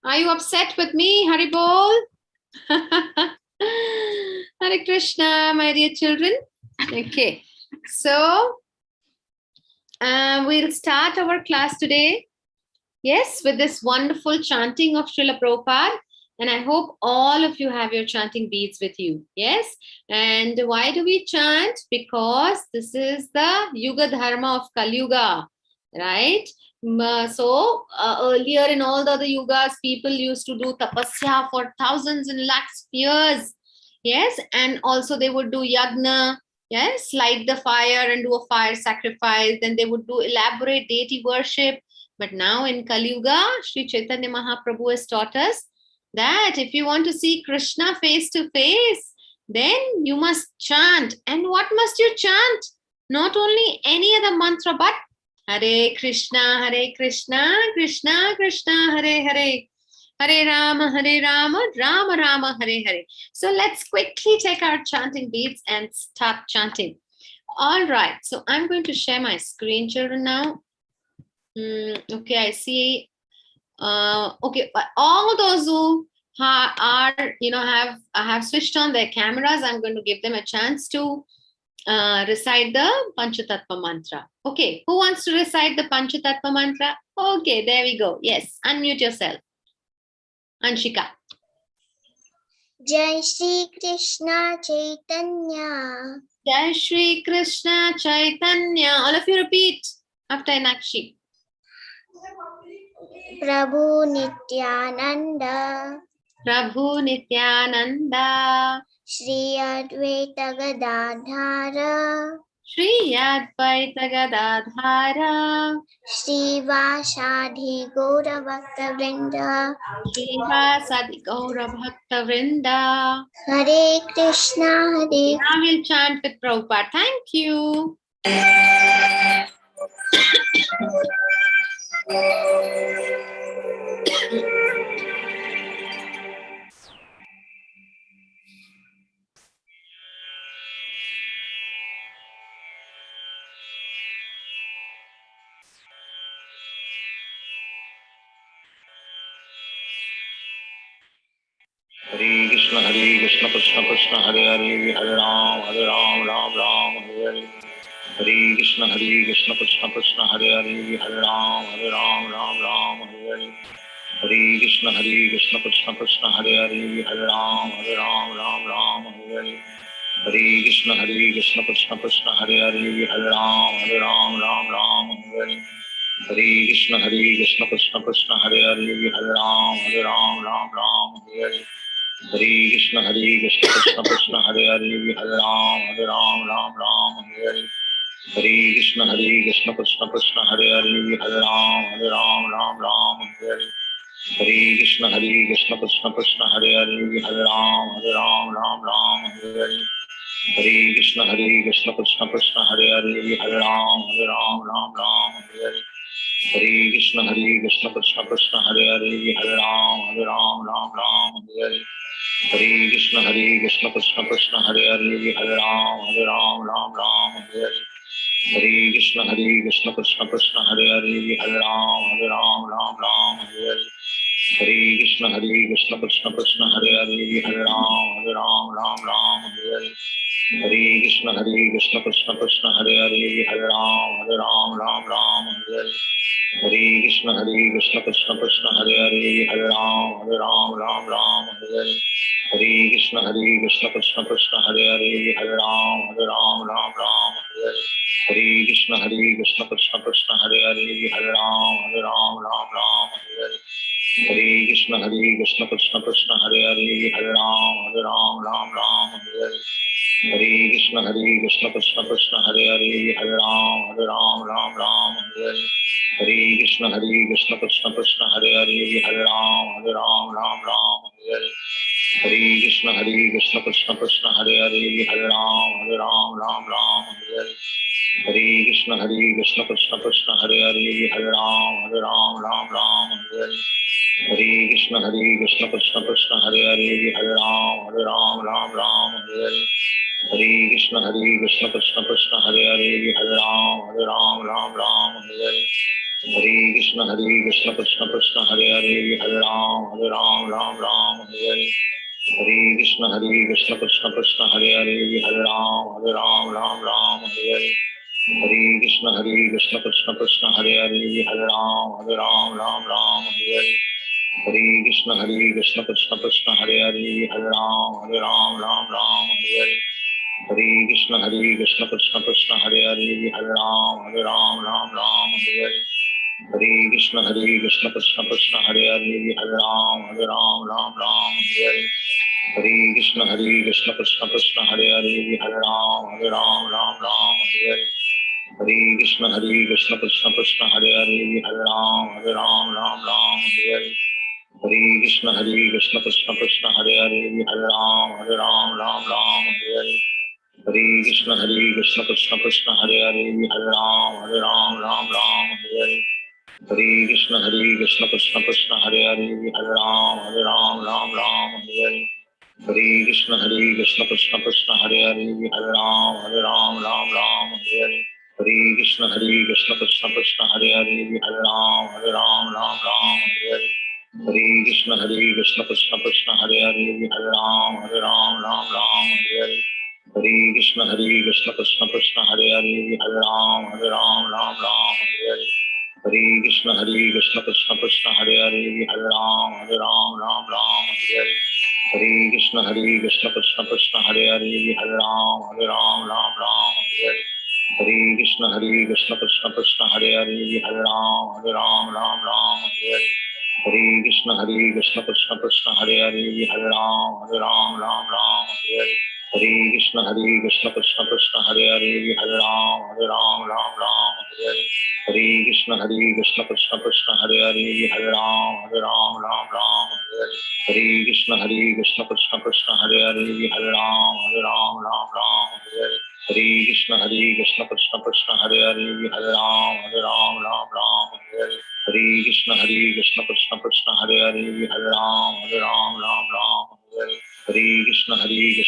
Are you upset with me, Haribol? Hare Krishna, my dear children. Okay, so we'll start our class today. Yes, with this wonderful chanting of Srila Prabhupada. And I hope all of you have your chanting beads with you. Yes. And why do we chant? Because this is the Yuga Dharma of Kali Yuga, right? So earlier in all the other yugas, people used to do tapasya for thousands and lakhs of years. Yes. And also they would do yagna. Yes. Light the fire and do a fire sacrifice. Then they would do elaborate deity worship. But now in Kali Yuga, Sri Chaitanya Mahaprabhu has taught us that if you want to see Krishna face to face, then you must chant. And what must you chant? Not only any other mantra, but Hare Krishna, Krishna Krishna, Hare Hare. Hare Rama, Rama Rama, Hare Hare. So let's quickly take our chanting beads and start chanting. All right. So I'm going to share my screen, children, now. Okay, I see. Okay, but all those who are, have switched on their cameras, I'm going to give them a chance to recite the Panchata Mantra. Okay, who wants to recite the Panchata Mantra? Okay, there we go. Yes, unmute yourself. Anshika. Jai Shri Krishna Chaitanya. Jai Shri Krishna Chaitanya. All of you repeat after Enakshi. Prabhu Nityananda. Prabhu Nityananda. Shri Advaita Gadadhara. Shri Advaita Gadadhara. Shri Vasadi Gaura Bhakta Vrinda. Shri Vasadi Gaura Bhakta Vrinda. Hare Krishna Hare. Now we'll chant with Prabhupada. Thank you. Hare Krishna, Krishna Krishna, Hare Hare, Hare Ram, Ram Ram, Hare Hare. Hare Krishna, Krishna Krishna, Hare Hare, Hare Ram, Ram Hare Hare. Hare Krishna, Krishna Krishna, Hare Hare, Hare Ram, Ram Hare Hare. Hare Krishna, Krishna Krishna, Hare Hare, Hare Ram, Ram Hare Hare. Hare Krishna, Krishna Krishna, Hare Hare, Hare Ram, Ram Hare Hare. Hare Krishna, Krishna Krishna, Hare Hare, Hare Ram, Hare Hare. Hare Krishna, Krishna Krishna, Hare Hare, Hare Ram, Hare Hare. Hare Krishna, Krishna Krishna, Hare Hare, Hare Ram, Hare Hare. Hare Krishna, Krishna Krishna, Hare Hare, Hare Ram, Hare Hare. Hare Krishna, Krishna Krishna, Hare Hare, Hare Ram, Hare Hare. Hare Krishna, Krishna Krishna, Hare Hare, Hare Ram, Hare Hare. Hare Krishna, Krishna Krishna, Hare Hare, Hare Ram, Hare Hare. Hare Krishna, Krishna Krishna, Hare Hare, Hare Ram, Hare Hare. Hare Krishna, Krishna Krishna, Hare Hare, Hare Ram, Hare Hare. Hare Krishna, Krishna Krishna, Hare Hare, Hare Ram, Hare Hare. Hare Krishna, Krishna Krishna, Hare Hare, Hare Ram, Hare Hare. Hare Krishna, Krishna Krishna, Hare Hare, Hare Ram, Hare Hare. Hare Krishna, Krishna Krishna, Hare Hare, Hare Ram, Hare Hare. Hare Krishna, Krishna Krishna, Hare Hare, Hare Ram, Hare Hare. Hare Krishna, Krishna Krishna, Hare Hare, Hare Ram, Hare Hare. Hare Krishna, Krishna Krishna, Hare Hare, Hare Ram, Hare Hare. Hare Krishna, Krishna Krishna, Hare Hare, Hare Ram, Hare Hare. Hare Krishna, Krishna Krishna, Hare Hare, Hare Ram, Hare Hare. Hare Krishna, Krishna Krishna, Hare Hare, Hare Ram, Hare Hare. Hare Krishna Krishna Krishna Hare Hare, Hare Ram, Ram Ram, Hare Hare. Hare Krishna Krishna Krishna Hare Hare, Hare Ram, Ram Ram, Hare Hare. Hare Krishna Krishna Krishna Hare Hare, Hare Ram, Ram Ram, Hare Hare. Hare Krishna Krishna Krishna Hare Hare, Hare Ram, Ram Ram, Hare Hare. Hare Krishna Krishna Krishna Hare Hare, Hare Ram, Ram Ram, Hare Hare. Hare Krishna Krishna Krishna Hare Hare, Hare Ram, Ram Ram, Hare Hare. Hare Krishna Krishna Krishna Hare Hare, Hare Ram, Ram Ram, Hare Hare. Hare Krishna Krishna Krishna Hare Hare, Hare Ram, Ram Ram, Hare Hare. Hare Krishna Krishna Krishna Hare Hare, Hare Ram, Ram Ram, Hare Hare. Hare Krishna Krishna Krishna Hare Hare, Hare Ram, Ram Ram, Hare Hare. Hare Krishna Krishna Krishna Hare Hare, Hare Ram, Ram Ram, Hare Hare. Hare Krishna Krishna Krishna Hare Hare, Hare Ram, Ram Ram, Hare Hare. Hare Krishna Krishna Krishna Hare Hare, Hare Ram, Ram Ram, Hare Hare. Hare Krishna Krishna Krishna Hare Hare, Hare Ram, Ram Ram, Hare Hare. Hare Krishna Krishna Krishna Hare Hare, Hare Ram, Ram Ram, Hare Hare. Hare Krishna Krishna Krishna Hare Hare, Hare Ram, Ram Ram, Hare Hare. Hare Krishna Krishna Krishna Hare Hare, Hare Ram, Ram Ram, Hare Hare. Hare Krishna Krishna Krishna Hare Hare, Hare Ram, Ram Ram, Hare Hare. Hare Krishna Krishna Krishna Hare Hare, Hare Ram, Ram Ram, Hare Hare. Hare Krishna Krishna Krishna Hare Hare, Hare Ram, Ram Ram, Hare Hare. Hare Krishna Krishna Krishna Hare Hare, Hare Ram, Ram Ram, Hare Hare. Hare Krishna Krishna Krishna Hare Hare, Hare Ram, Ram Ram, Hare Hare. Hare Krishna Krishna Krishna Hare Hare, Hare Ram, Ram Ram, Hare Hare. Hare Krishna Krishna Krishna Hare Hare, Hare Ram, Ram Ram, Hare Hare. Hare Krishna Krishna Krishna Hare Hare, Hare Ram, Ram Ram, Hare Hare. Hare Krishna Krishna Krishna Hare Hare, Hare Ram, Ram Ram, Hare Hare. Hare Krishna Krishna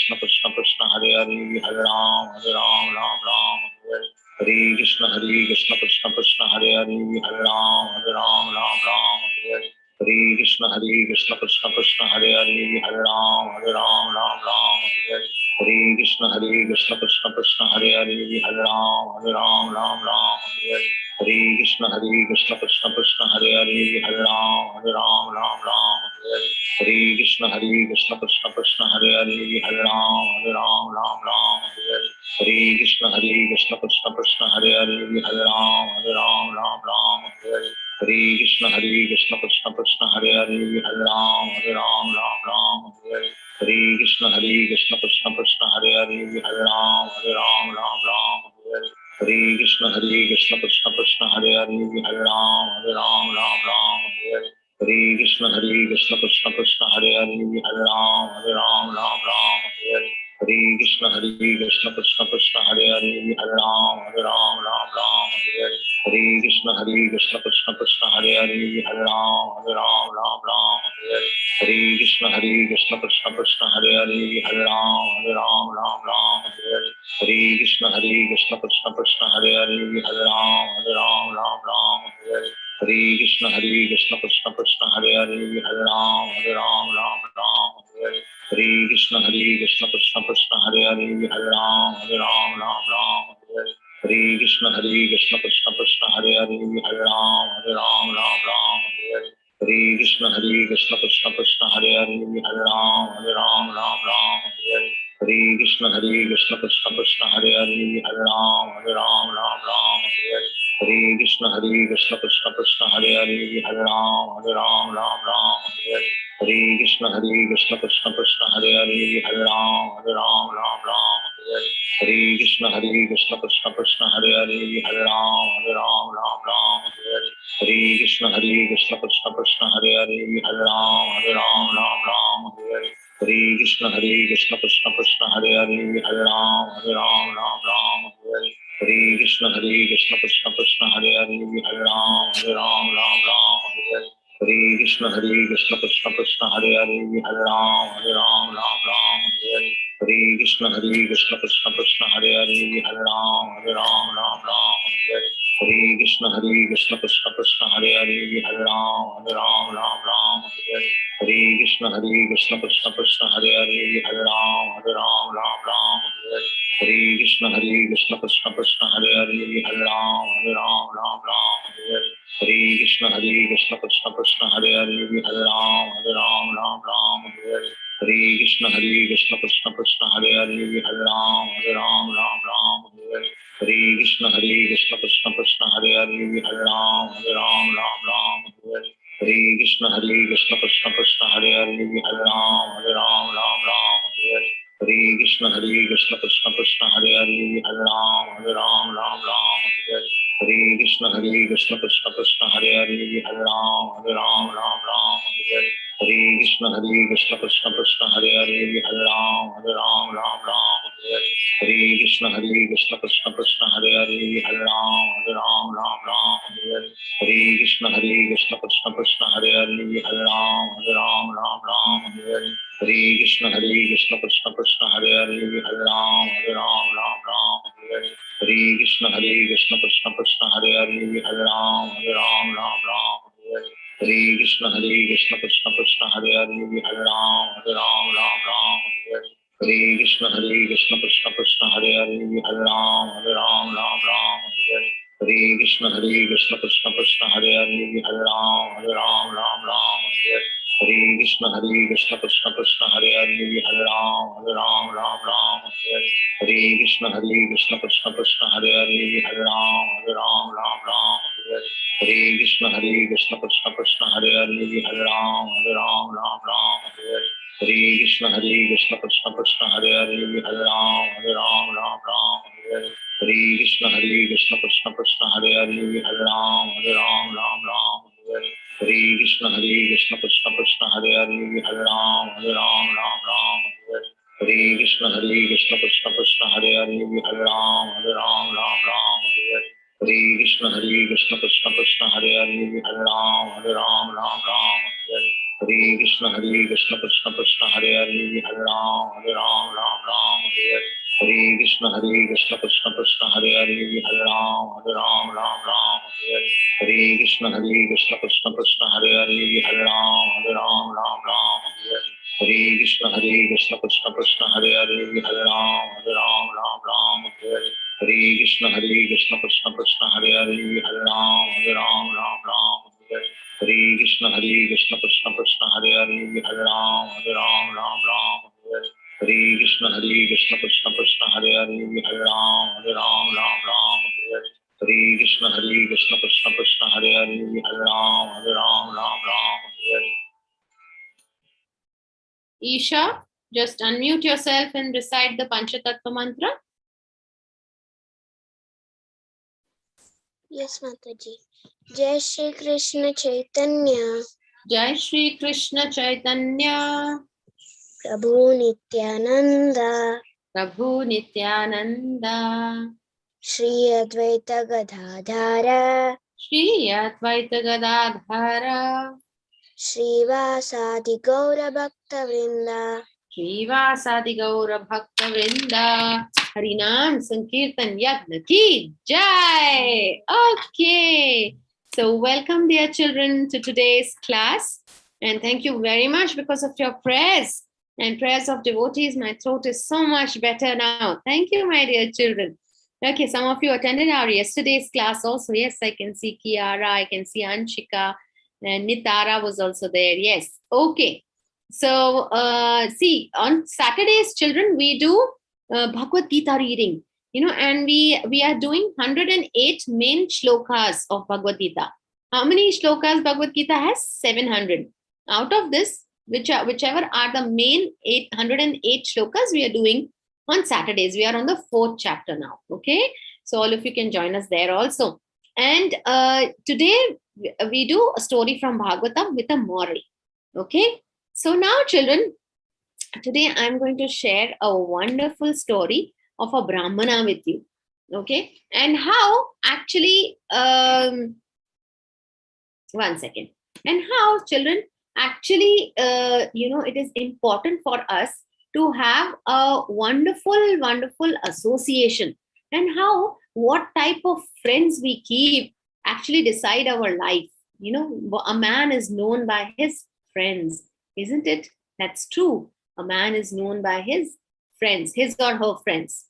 Krishna Hare Hare, Hare Ram, Ram Ram, Hare Hare. Hare Krishna Krishna Krishna Hare Hare, Hare Ram, Ram, Hare Hare. Hare Krishna Krishna Krishna Hare Hare, Hare Ram, Ram, Hare Hare. Hare Krishna Krishna Krishna Hare Hare, Hare Ram, Ram, Hare Hare. Hare Krishna Krishna Krishna Hare Hare, Hare Ram, Ram, Hare Hare. Hare Krishna Krishna Krishna Hare Hare, Hare Ram, Ram, Hare Hare. Hare Krishna Krishna Krishna Hare Hare, Hare Ram, Ram, Hare Hare. Hare Krishna Krishna Krishna Hare Hare, Hare Ram, Ram, Hare Hare. Hare Krishna Krishna Krishna Hare Hare, Hare Ram, Ram, Hare Hare. Hare Krishna Krishna Krishna Hare Hare, Hare Ram, Ram, Hare Hare. Hare Krishna Krishna Krishna Hare Hare, Hare Ram, Ram, Hare Hare. Hare Krishna Krishna Krishna Hare Hare, Hare Ram, Ram, Hare Hare. Hare Krishna Krishna Krishna Hare Hare, Hare Ram, Ram, Hare Hare. Hare Krishna Krishna Krishna Hare Hare, Hare Ram, Ram, Hare Hare. Hare Krishna Krishna Krishna Hare Hare, Hare Ram, Ram, Hare Hare. Hare Krishna Krishna Krishna Hare Hare, Hare Ram, Ram, Hare Hare. Hare Krishna Krishna Krishna Hare Hare, Hare Ram, Ram, Hare Hare. Hare Krishna Krishna Krishna Hare Hare, Hare Ram, Ram, Hare Hare. Hare Krishna Krishna Krishna Hare Hare, Hare Ram, Ram, Hare Hare. Hare Krishna Krishna Krishna Hare Hare, Hare Ram, Ram, Hare Hare. Hare Krishna Krishna Krishna Hare Hare, Hare Ram, Ram, Hare Hare. Hare Krishna Krishna Krishna Hare Hare, Hare Ram, Ram, Hare Hare. Hare Krishna Krishna Krishna Hare Hare, Hare Ram, Ram, Hare Hare. Hare Krishna Krishna Krishna Hare Hare, Hare Ram, Ram, Hare Hare. Hare Krishna Krishna Krishna Hare Hare, Hare Ram, Ram, Hare Hare. Hare Krishna Krishna Krishna Hare Hare, Hare Ram, Ram, Hare Hare. Hare Krishna Krishna Krishna Hare Hare, Hare Ram, Ram Ram, Hare Hare. Hare Krishna Krishna Krishna Hare Hare, Hare Ram, Ram, Hare Hare. Hare Krishna Krishna Krishna Hare Hare, Hare Ram, Ram, Hare Hare. Hare Krishna Krishna Krishna Hare Hare, Hare Ram, Ram, Hare Hare. Hare Krishna Krishna Krishna Hare Hare, Hare Ram, Ram, Hare Hare. Hare Krishna Krishna Krishna Hare Hare, Hare Ram, Ram, Hare Hare. Hare Krishna Krishna Krishna Hare Hare, Hare Ram, Hare Hare. Hare Krishna Krishna Krishna Hare Hare, Hare Ram, Hare Hare. Hare Krishna Krishna Krishna Hare Hare, Hare Ram, Hare Hare. Hare Krishna Krishna Krishna Hare Hare, Hare Ram, Hare Hare. Hare Krishna Krishna Krishna Hare Hare, Hare Ram, Hare Hare. Hare Krishna Krishna Krishna Hare Hare, Hare Ram, Hare Hare. Hare Krishna Krishna Krishna Hare Hare, Hare Ram, Hare Hare. Hare Krishna Krishna Krishna Hare Hare, Hare Ram, Hare Hare. Hare Krishna Krishna Krishna Hare Hare, Hare Ram, Hare Hare. Hare Krishna Krishna Krishna Hare Hare, Hare Ram, Hare Hare. Hare Krishna Krishna Krishna Hare Hare, Hare Ram, Hare Hare. Hare Krishna Krishna Krishna Hare Hare, Hare Ram, Hare Hare. Hare Krishna Krishna Krishna Hare Hare, Hare Ram, Hare Hare. Hare Krishna Krishna Krishna Hare Hare, Hare Ram, Hare Hare. Hare Krishna Krishna Krishna Hare Hare, Hare Ram, Hare Hare. Hare Krishna Krishna Krishna Hare Hare, Hare Ram, Hare Hare. Hare Krishna Krishna Krishna Hare Hare, Hare Ram, Hare Hare. Hare Krishna Krishna Krishna Hare Hare, Hare Ram, Hare Hare. Hare Krishna Krishna Krishna Hare Hare, Hare Ram, Hare Hare. Hare Krishna Krishna Krishna Hare Hare, Hare Ram, Hare Hare. Hare Krishna Krishna Krishna Hare Hare, Hare Ram, Hare Hare. Hare Krishna Krishna Krishna Hare Hare, Hare Ram, Hare Hare. Hare Krishna Krishna Krishna Hare Hare, Hare Ram, Hare Hare. Hare Krishna Krishna Krishna Hare Hare, Hare Ram, Hare Hare. Hare Krishna Krishna Krishna Hare Hare, Hare Ram, Hare Hare. Hare Krishna Krishna Krishna Hare Hare, Hare Ram, Hare Hare. Hare Krishna Krishna Krishna Hare Hare, Hare Ram, Hare Hare. Isha, just unmute yourself and recite the Panchata Mantra. Yes, Mataji. Jai Shri Krishna Chaitanya, Jai Shri Krishna Chaitanya, Prabhu Nityananda, Prabhu Nityananda, Shri Advaita Gadadhara, Shri Advaita Gadadhara, Shri Vasadi Gaura Bhakta Vrinda, Srivasadi Gaura Bhakta Vrinda, Harinam Sankirtan Yagna Ki Jai. Okay. So welcome, dear children, to today's class. And thank you very much because of your prayers and prayers of devotees. My throat is so much better now. Thank you, my dear children. Okay, some of you attended our yesterday's class also. Yes, I can see Kiara, I can see Anshika, and Nitara was also there. Yes. Okay. So, see, on Saturdays, children, we do Bhagavad-Gita reading, and we are doing 108 main shlokas of Bhagavad-Gita. How many shlokas Bhagavad-Gita has? 700. Out of this, whichever are the main 808 shlokas we are doing on Saturdays. We are on the 4th chapter now, okay? So, all of you can join us there also. And today, we do a story from Bhagavatam with a moral, okay? So now, children, today I'm going to share a wonderful story of a Brahmana with you. Okay. And how actually, one second. And how, children, actually, it is important for us to have a wonderful, wonderful association. And how what type of friends we keep actually decide our life. A man is known by his friends, isn't it? That's true. A man is known by his friends, his or her friends.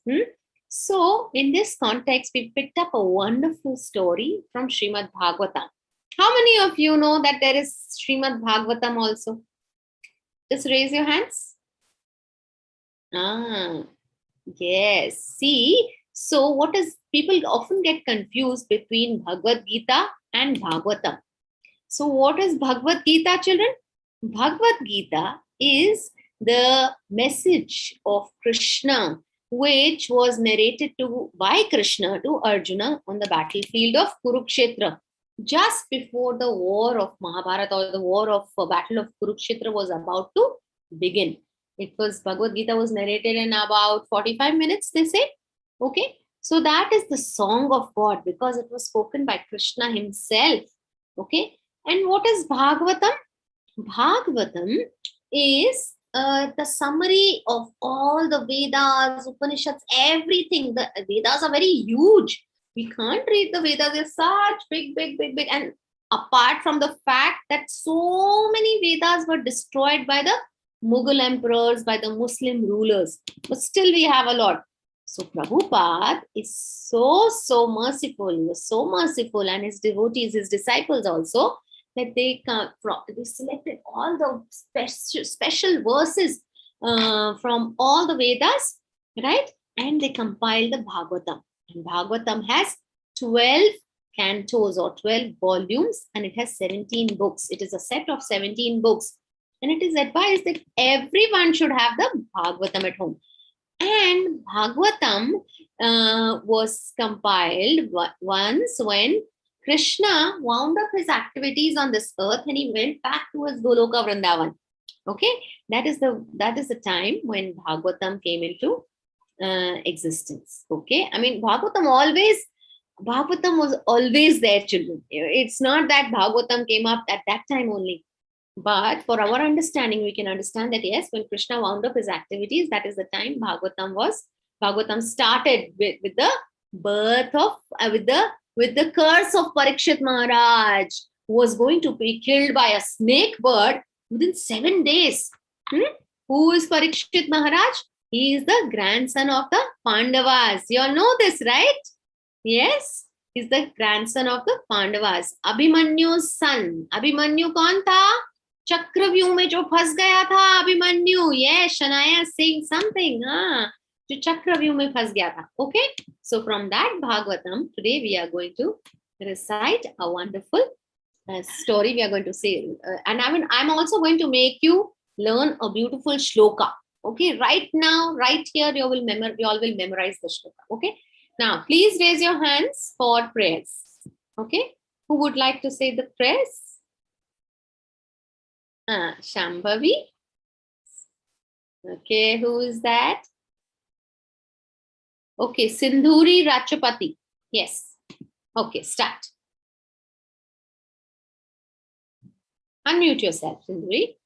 So in this context, we picked up a wonderful story from Srimad Bhagavatam. How many of you know that there is Srimad Bhagavatam also? Just raise your hands. Yes. See, so what is, people often get confused between Bhagavad-Gita and Bhagavatam. So what is Bhagavad-Gita, children? Bhagavad-Gita is the message of Krishna, which was narrated by Krishna to Arjuna on the battlefield of Kurukshetra, just before the war of Mahabharata, or the war of battle of Kurukshetra was about to begin. It was, Bhagavad-Gita was narrated in about 45 minutes, they say. Okay. So that is the song of God, because it was spoken by Krishna himself. Okay. And what is Bhagavatam? Bhagavatam is the summary of all the Vedas, Upanishads, everything. The Vedas are very huge. We can't read the Vedas. They're such big. And apart from the fact that so many Vedas were destroyed by the Mughal emperors, by the Muslim rulers, but still we have a lot. So Prabhupada is so merciful. He was so merciful, and his devotees, his disciples also, that they selected all the special verses from all the Vedas, right? And they compiled the Bhagavatam. And Bhagavatam has 12 cantos or 12 volumes, and it has 17 books. It is a set of 17 books. And it is advised that everyone should have the Bhagavatam at home. And Bhagavatam was compiled once when Krishna wound up his activities on this earth and he went back to his Goloka Vrindavan. Okay, that is the time when Bhagavatam came into existence. Okay, I mean Bhagavatam was always there, children. It's not that Bhagavatam came up at that time only. But for our understanding, we can understand that yes, when Krishna wound up his activities, that is the time Bhagavatam started with the birth of with the curse of Parikshit Maharaj, who was going to be killed by a snake bird within 7 days. Who is Parikshit Maharaj? He is the grandson of the Pandavas. You all know this, right? Yes, he's the grandson of the Pandavas. Abhimanyu's son. Abhimanyu kaun tha? Chakravyuh mein jo phas gaya tha Abhimanyu. Yes, Shanaya is saying something. Jo Chakravyuh mein phas gaya tha. Okay. So from that Bhagavatam, today we are going to recite a wonderful story. We are going to say, and I'm also going to make you learn a beautiful shloka. Okay. Right now, right here, you all will memorize the shloka. Okay. Now, please raise your hands for prayers. Okay. Who would like to say the prayers? Shambhavi. Okay, who is that? Okay, Sindhuri Rachapati. Yes. Okay, start. Unmute yourself, Sindhuri.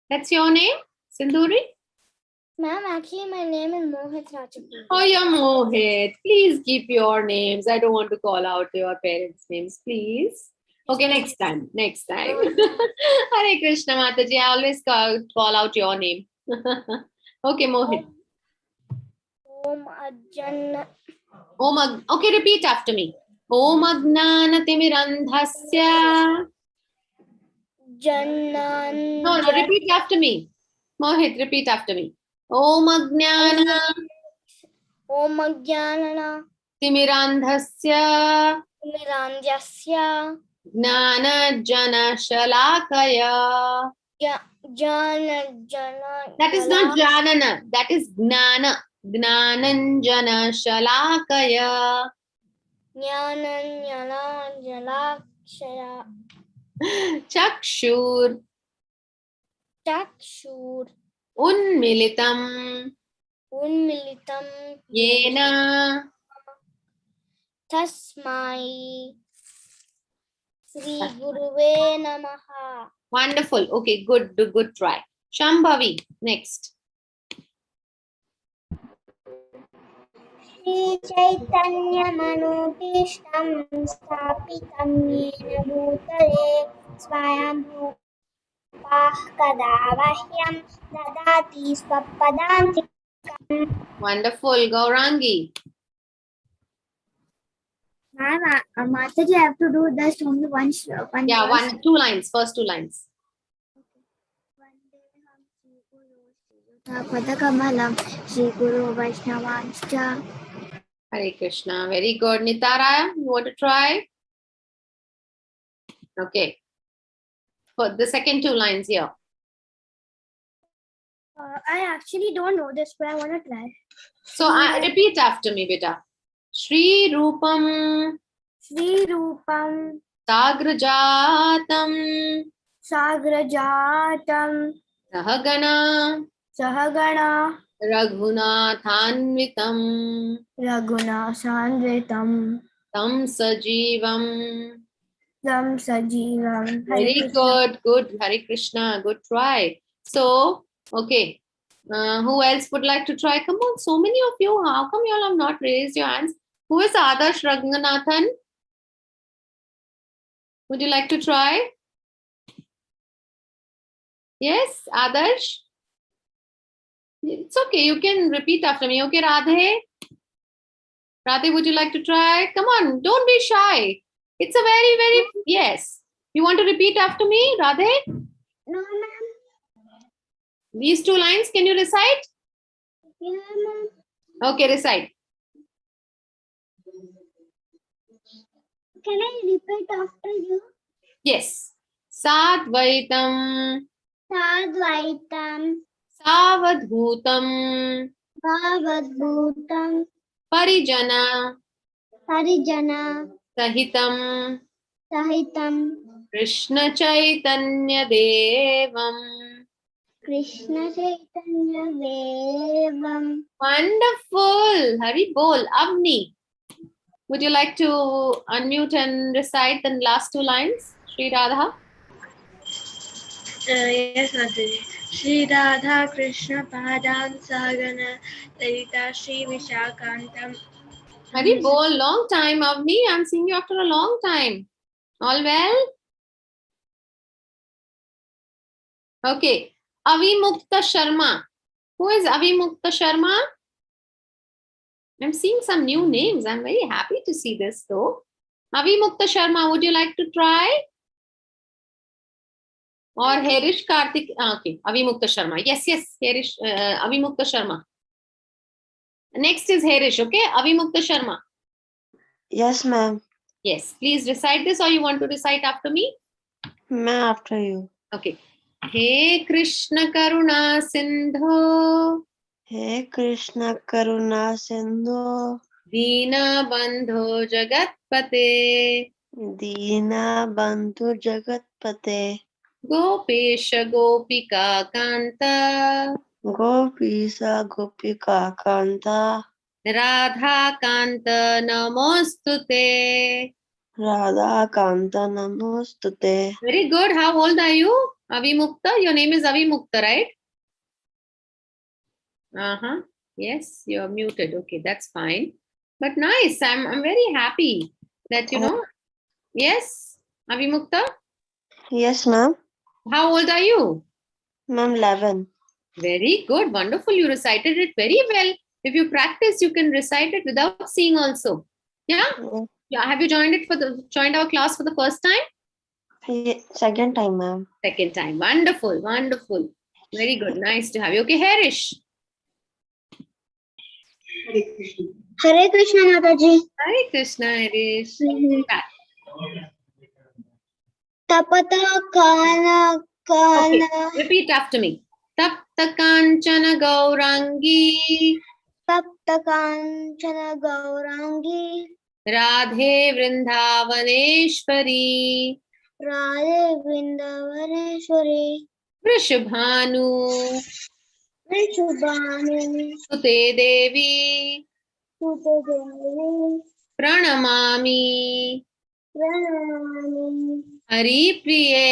That's your name, Sindhuri? Ma'am, actually my name is Mohit Rajapuri. Oh, you're Mohit. Please keep your names. I don't want to call out your parents' names, please. Okay, next time. Hare Krishna Mataji, I always call out your name. Okay, Mohit. Okay, repeat after me. Om Agnana Timirandhasya. No, repeat after me. Mohit, repeat after me. Om Agnana Timirandhasya Gnana Jana Shalakaya. That is not Janana. That is Gnana. Gnananjana Shalakaya. Chakshur Unmilitam Yena Tasmai Sri Guruve Namaha. Wonderful. Okay, good try. Shambhavi, next. श्रीचैतन्यमनोभीष्टं स्थापितं येन भूतले स्वयंभूतः कदा मह्यं ददाति स्वपदान्तिकम्. Wonderful. Gaurangi. Ma'am, Mataji, I have to do just only one Yeah, verse. two lines. First two lines. Padakamalam Shri Guru Vaishnavanscha. Hare Krishna. Very good. Nitara, you want to try? Okay. For the second two lines here. I actually don't know this, but I want to try. So repeat after me, beta. Shri Rupam Shri Rupam Sagrajatam Sagrajatam Sahagana Sahagana Raghunathanvitam Raguna Sandritam Tam Sajivam. Tam Sajivam. Very good. Good. Hare Krishna. Good try. So, okay. Who else would like to try? Come on, so many of you. How come you all have not raised your hands? Who is Adarsh Ranganathan? Would you like to try? Yes, Adarsh? It's okay. You can repeat after me. Okay, Radhe? Radhe, would you like to try? Come on, don't be shy. It's a very, very, yes. You want to repeat after me, Radhe? No, ma'am. These two lines, can you recite? Yeah, ma'am. Okay, recite. Can I repeat after you? Yes. Sadvaitam, Sadvaitam Savadhutam, Bhavadbhutam Parijana, Parijana Sahitam, Sahitam Krishna Chaitanya Devam. Krishna Chaitanya Devam. Wonderful. Hari bol. Avni, would you like to unmute and recite the last two lines? Sri Radha. Yes, Mataji. Shri Radha Krishna Padam Sagana Lalita Shri Vishakantam. Hari bol. Long time, Avni. I'm seeing you after a long time. All well? Okay. Avimukta Sharma. Who is Avimukta Sharma? I'm seeing some new names. I'm very happy to see this though. Avimukta Sharma, would you like to try? Or Harish Karthik? Okay, Avimukta Sharma. Yes, Harish, Avimukta Sharma. Next is Harish, okay? Avimukta Sharma. Yes, ma'am. Yes, please recite this or you want to recite after me? Ma'am, after you. Okay. He Krishna Karuna Sindho Hey Krishna Karuna Sindhu Deena Bandho Jagatpate Deena Bandhu Jagatpate Gopesha Gopika Kanta Gopisa Gopika Kanta Radha Kanta Namostute. Radha Kanta Namostute. Very good. How old are you? Avimukta? Your name is Avimukta, right? Uh-huh. Yes, you're muted. Okay, that's fine. But nice. I'm very happy that, you know. Yes, Avimukta? Yes, ma'am. How old are you? Ma'am, 11. Very good. Wonderful. You recited it very well. If you practice, you can recite it without seeing also. Yeah? Yeah. Have you joined our class for the first time? Second time, ma'am. Second time. Wonderful. Wonderful. Very good. Nice to have you. Okay, Harish. Hare Krishna Mataji. Hare Krishna, Harish. Tapata Kana Okay. Kana Repeat after me. Tapta Kanchana Gaurangi Tapta Kanchana Gaurangi Radhe Vrindavaneshwari Radhe Vrindavaneshwari Vrishabhanu Vrishubhanu Sute Devi Sutadevi Pranamami Pranamami Hari Priye.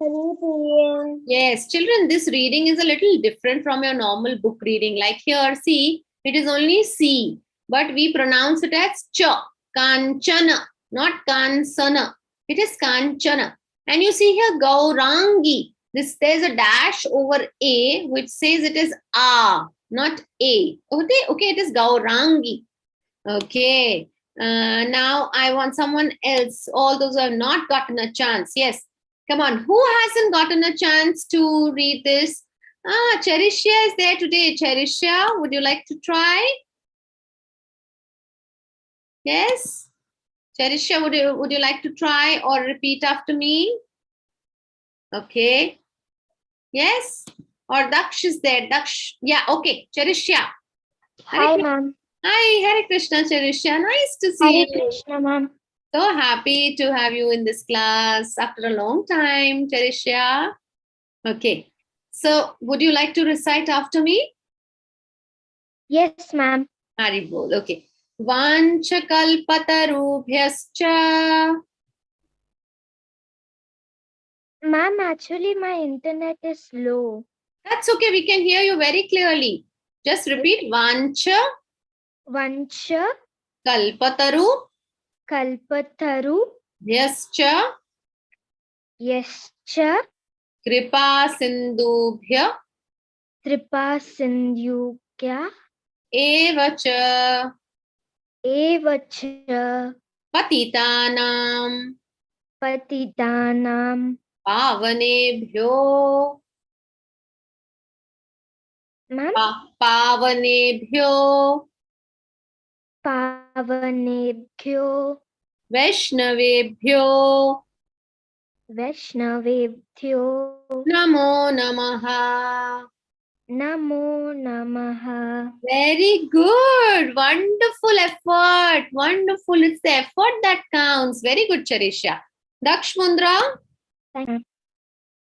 Haripriya. Yes, children, this reading is a little different from your normal book reading. Like here, see, it is only C. but we pronounce it as cha, kanchana, not kansana. It is kanchana. And you see here Gaurangi. There's a dash over A, which says it is A, not A. Okay, it is Gaurangi. Okay. Now I want someone else. All those who have not gotten a chance. Yes. Come on. Who hasn't gotten a chance to read this? Charishya is there today. Charishya, would you like to try? Yes. Charishya, would you like to try or repeat after me? Okay. Yes. Or Daksh is there. Daksh. Yeah. Okay. Charishya. Hi, ma'am. Hi. Hare Krishna, Charishya. Nice to see Hare you. Krishna, ma'am. So happy to have you in this class after a long time, Charishya. Okay. So would you like to recite after me? Yes, ma'am. Hari Bol. Okay. Vancha kalpatarubhyascha. Ma'am, actually my internet is slow. That's okay. We can hear you very clearly. Just repeat. Vancha Vancha kalpataru kalpataru bhyascha yascha kripa sindubhya tripa sindyukya evacha evacha patitanam patitanam. pavanebhyo Ma'am, pavanebhyo pavanebhyo vaishnavebhyo vaishnavebhyo namo namaha. namo namaha. Very good. Wonderful effort. Wonderful. It's the effort that counts. Very good, Charisha. Daksh Mundra? Thank you.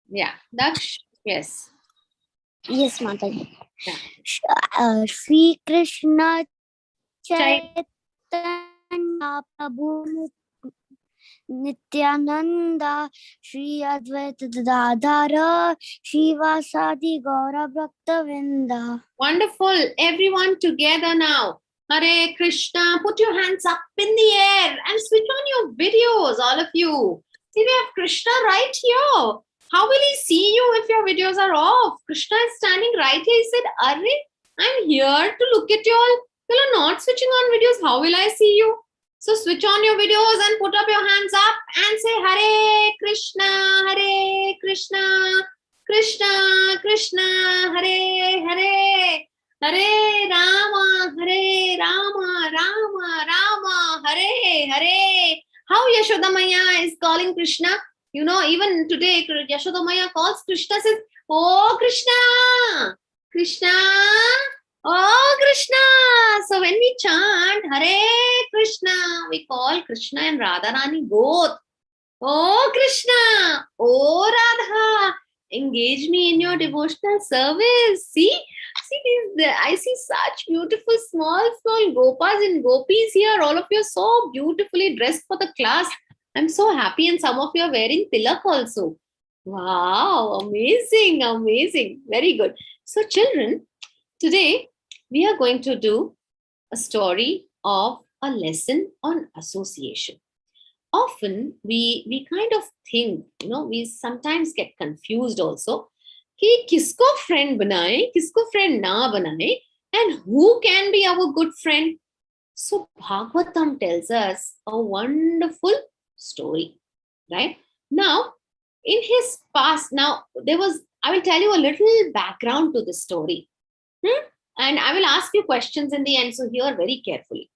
Yeah. Daksh? Yes. Yes, Mataji. Yeah. Shri Krishna Chai- Chaitanya Prabhu Nityananda Shri Advaita Dadara Shivasadi Gaura Bhakta Vinda. Wonderful. Everyone together now. Hare Krishna. Put your hands up in the air and switch on your videos, all of you. See, we have Krishna right here. How will he see you if your videos are off? Krishna is standing right here. He said, Are, I'm here to look at you all. You are not switching on videos. How will I see you? So switch on your videos and put up your hands up and say Hare Krishna, Hare Krishna, Krishna, Krishna, Hare Hare, Hare Rama, Hare Rama, Rama, Rama, Hare Hare. How Yashoda Maya is calling Krishna. You know, even today, Yashoda Maya calls Krishna, says, Oh Krishna, Krishna, oh Krishna. So when we chant Hare Krishna, we call Krishna and Radharani both. Oh Krishna, oh Radha, engage me in your devotional service. See I see such beautiful small gopas and gopis here. All of you are so beautifully dressed for the class. I'm so happy, and some of you are wearing tilak also. Wow, amazing, amazing. Very good. So children, today we are going to do a story of a lesson on association. Often we kind of think, we sometimes get confused also. कि किसको friend बनाए, किसको friend ना बनाए, and who can be our good friend? So Bhagavatam tells us a wonderful story, right? Now, in his past, I will tell you a little background to the story. And I will ask you questions in the end, so hear very carefully.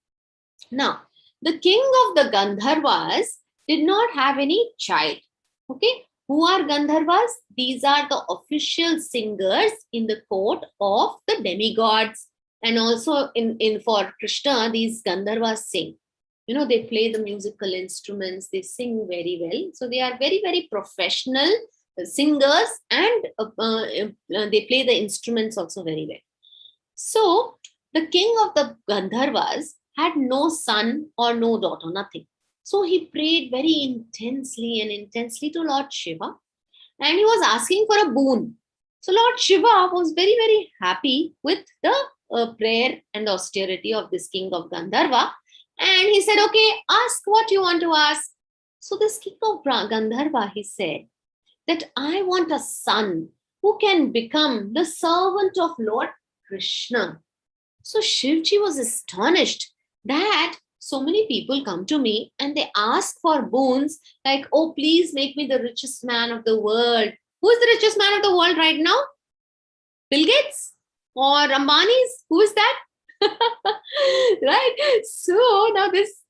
Now, the king of the Gandharvas did not have any child. Okay, who are Gandharvas? These are the official singers in the court of the demigods. And also for Krishna, these Gandharvas sing. They play the musical instruments, they sing very well. So they are very, very professional singers, and they play the instruments also very well. So the king of the Gandharvas had no son or no daughter, nothing. So he prayed very intensely to Lord Shiva, and he was asking for a boon. So Lord Shiva was very, very happy with the prayer and the austerity of this king of Gandharva. And he said, okay, ask what you want to ask. So this king of Gandharva, he said that I want a son who can become the servant of Lord Krishna. So Shivji was astonished that so many people come to me and they ask for boons like, oh, please make me the richest man of the world. Who is the richest man of the world right now? Bill Gates or Ambani's? Who is that? Right? So now this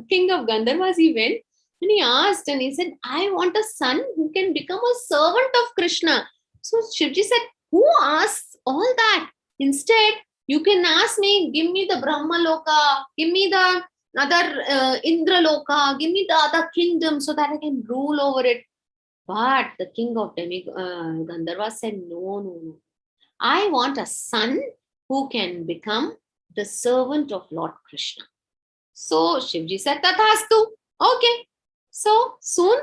king of Gandharvas, he went and he asked and he said, I want a son who can become a servant of Krishna. So Shivji said, who asks all that? Instead, you can ask me, give me the Brahma Loka, give me the other Indra Loka, give me the other kingdom so that I can rule over it. But the king of Gandharva said, no. I want a son who can become the servant of Lord Krishna. So Shivji said, Tathastu. Okay. So soon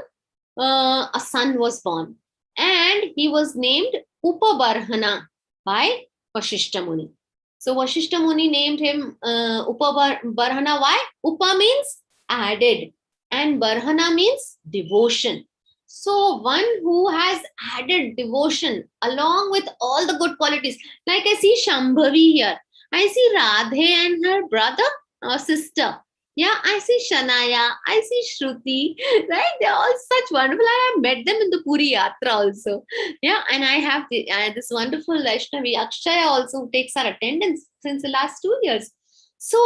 a son was born and he was named Upabarhana by Vashishta Muni. So Vashishta Muni named him Upabarhana. Why? Upa means added and Barhana means devotion. So one who has added devotion along with all the good qualities. Like I see Shambhavi here. I see Radhe and her brother or sister. Yeah, I see Shanaya. I see Shruti. Right? They're all such wonderful. I have met them in the Puri Yatra also. Yeah, and I have this wonderful Vaishnavi Akshaya also who takes our attendance since the last 2 years. So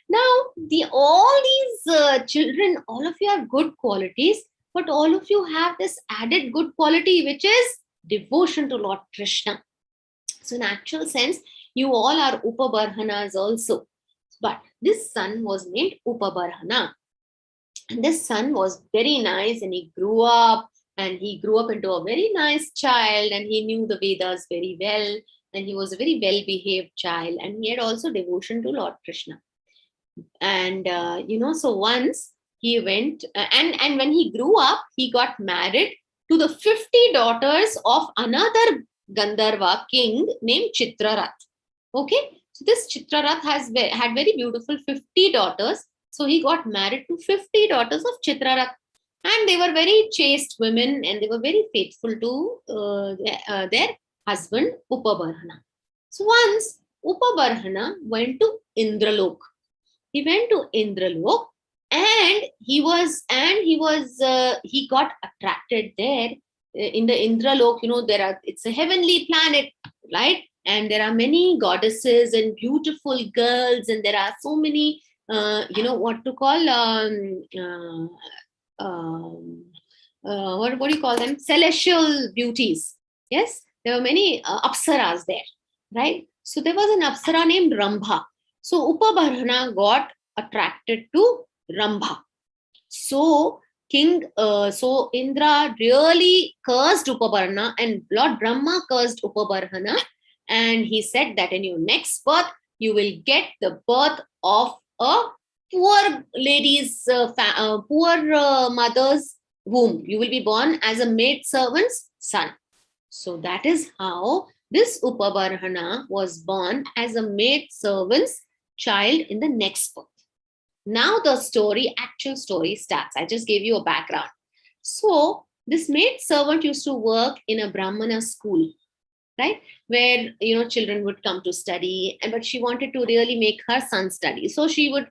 now all these children, all of you have good qualities. But all of you have this added good quality, which is devotion to Lord Krishna. So in actual sense, you all are Upabarhanas also. But this son was named Upabarhana. And this son was very nice and he grew up into a very nice child and he knew the Vedas very well and he was a very well-behaved child and he had also devotion to Lord Krishna. And, so once he went and when he grew up, he got married to the 50 daughters of another Gandharva king named Chitrarath. Okay. So this Chitrarath had very beautiful 50 daughters. So he got married to 50 daughters of Chitrarath. And they were very chaste women and they were very faithful to their husband Upabarhana. So once Upabarhana went to Indralok. He went to Indralok and he got attracted there in the Indralok. It's a heavenly planet, right? And there are many goddesses and beautiful girls, and there are so many, what do you call them? Celestial beauties. Yes, there were many apsaras there, right? So there was an apsara named Rambha. So Upabarhana got attracted to Rambha. So Indra really cursed Upabarhana and Lord Brahma cursed Upabarhana. And he said that in your next birth, you will get the birth of a poor lady's, poor mother's womb. You will be born as a maid servant's son. So that is how this Upabarhana was born as a maid servant's child in the next birth. Now the actual story starts. I just gave you a background. So this maid servant used to work in a Brahmana school, right? Where, children would come to study, but she wanted to really make her son study. So she would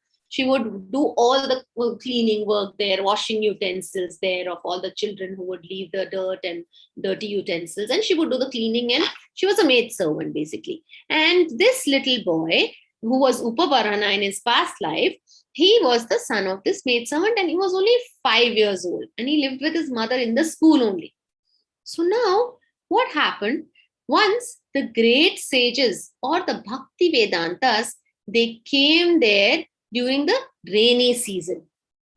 do all the cleaning work there, washing utensils there of all the children who would leave the dirt and dirty utensils. And she would do the cleaning and she was a maid servant basically. And this little boy who was Upabarhana in his past life, he was the son of this maid servant and he was only 5 years old and he lived with his mother in the school only. So now what happened? Once the great sages or the Bhakti Vedantas, they came there during the rainy season,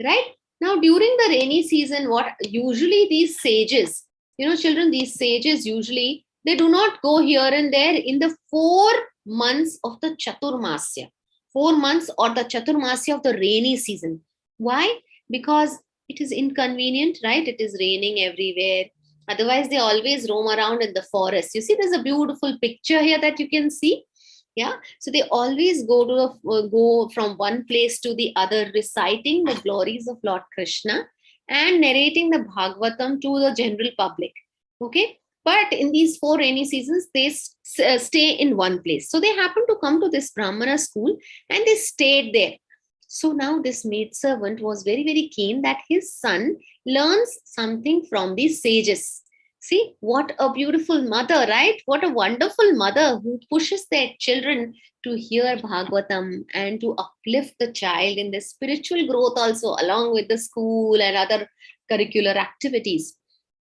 right? Now during the rainy season, what usually these sages, children, these sages usually, they do not go here and there in the 4 months of the Chaturmasya. 4 months or the Chaturmasya of the rainy season. Why? Because it is inconvenient, right? It is raining everywhere. Otherwise, they always roam around in the forest. You see, there's a beautiful picture here that you can see. Yeah, so they always go from one place to the other, reciting the glories of Lord Krishna and narrating the Bhagavatam to the general public. Okay, but in these 4 rainy seasons, they stay in one place. So they happened to come to this Brahmana school and they stayed there. So now this maidservant was very, very keen that his son learns something from these sages. See, what a beautiful mother, right? What a wonderful mother who pushes their children to hear Bhagavatam and to uplift the child in their spiritual growth also, along with the school and other curricular activities.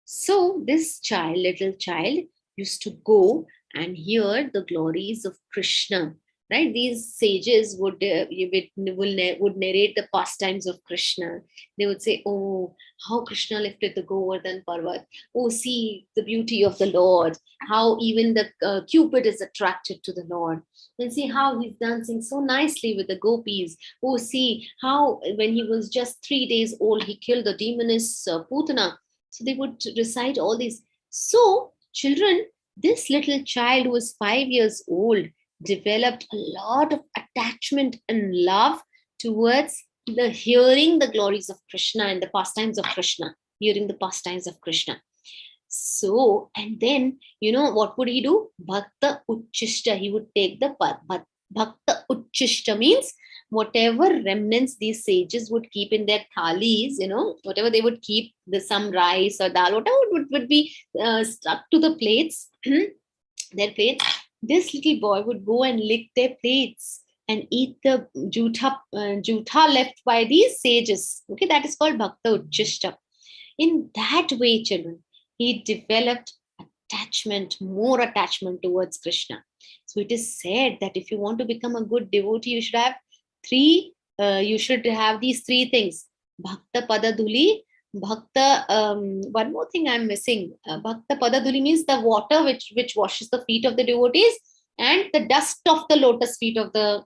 So this child, little child, used to go and hear the glories of Krishna. Right, these sages would narrate the pastimes of Krishna. They would say, "Oh, how Krishna lifted the Govardhan Parvat. Oh, see the beauty of the Lord. How even the Cupid is attracted to the Lord. And see how he's dancing so nicely with the gopis. Oh, see how when he was just 3 days old, he killed the demoness Putana." So they would recite all these. So children, this little child who was 5 years old developed a lot of attachment and love towards the hearing the glories of Krishna and the pastimes of Krishna, hearing the pastimes of Krishna. So, and then, what would he do? Bhakta Uchishta. He would take the Bhakta Uchishta means whatever remnants these sages would keep in their thalis, whatever they would keep, some rice or dal, whatever would be stuck to the plates, their plates. This little boy would go and lick their plates and eat the jutha left by these sages. Okay, that is called Bhakta Uchishta. In that way, children, he developed more attachment towards Krishna. So it is said that if you want to become a good devotee, you should have these three things: Bhakta Padaduli, Bhakta, one more thing I'm missing. Bhakta Padaduli means the water which washes the feet of the devotees, and the dust of the lotus feet of the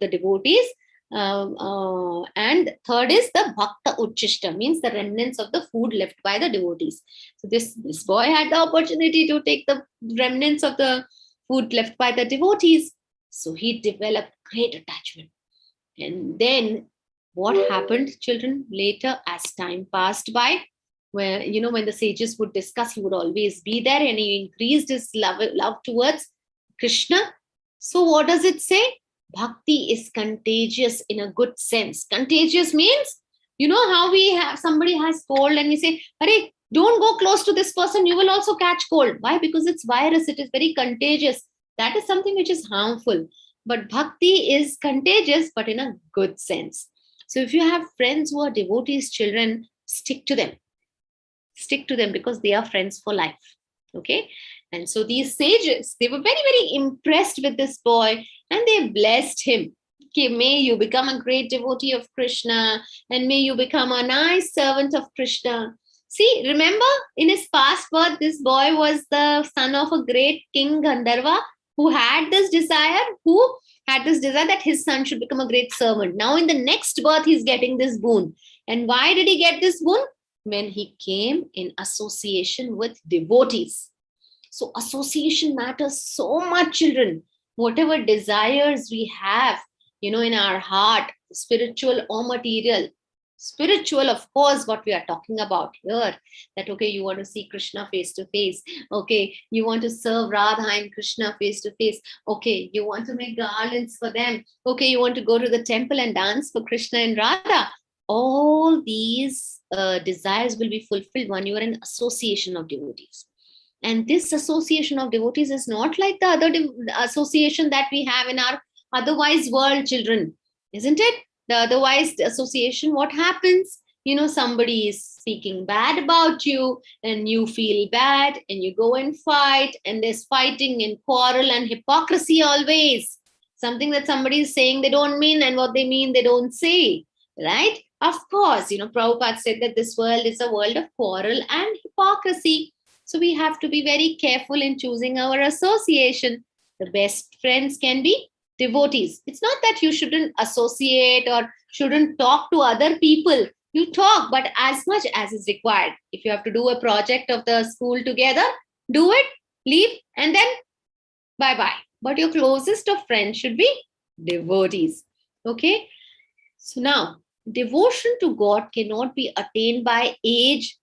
devotees. And third is the Bhakta Uchishta, means the remnants of the food left by the devotees. So this boy had the opportunity to take the remnants of the food left by the devotees. So he developed great attachment. And then what happened, children, later as time passed by, where, when the sages would discuss, he would always be there, and he increased his love towards Krishna. So what does it say? Bhakti is contagious in a good sense. Contagious means, how we have somebody has cold and we say, "Hare, don't go close to this person, you will also catch cold." Why? Because it's virus, it is very contagious. That is something which is harmful. But bhakti is contagious, but in a good sense. So if you have friends who are devotees, children, stick to them. Stick to them because they are friends for life. Okay. And so these sages, they were very, very impressed with this boy and they blessed him. Okay, may you become a great devotee of Krishna and may you become a nice servant of Krishna. See, remember in his past birth, this boy was the son of a great king Gandharva who had this desire that his son should become a great servant. Now in the next birth, he's getting this boon. And why did he get this boon? When he came in association with devotees. So association matters so much, children. Whatever desires we have, in our heart, spiritual or material. Spiritual, of course, what we are talking about here, that, okay, you want to see Krishna face to face. Okay, you want to serve Radha and Krishna face to face. Okay, you want to make garlands for them. Okay, you want to go to the temple and dance for Krishna and Radha. All these desires will be fulfilled when you are in association of devotees. And this association of devotees is not like the other association that we have in our otherwise world, children, isn't it? The otherwise association, what happens? Somebody is speaking bad about you and you feel bad and you go and fight, and there's fighting and quarrel and hypocrisy always. Something that somebody is saying they don't mean, and what they mean they don't say, right? Of course, Prabhupada said that this world is a world of quarrel and hypocrisy. So we have to be very careful in choosing our association. The best friends can be devotees. It's not that you shouldn't associate or shouldn't talk to other people. You talk, but as much as is required. If you have to do a project of the school together, do it, leave, and then bye-bye. but your closest of friends should be devotees. Okay. So now, devotion to God cannot be attained by age,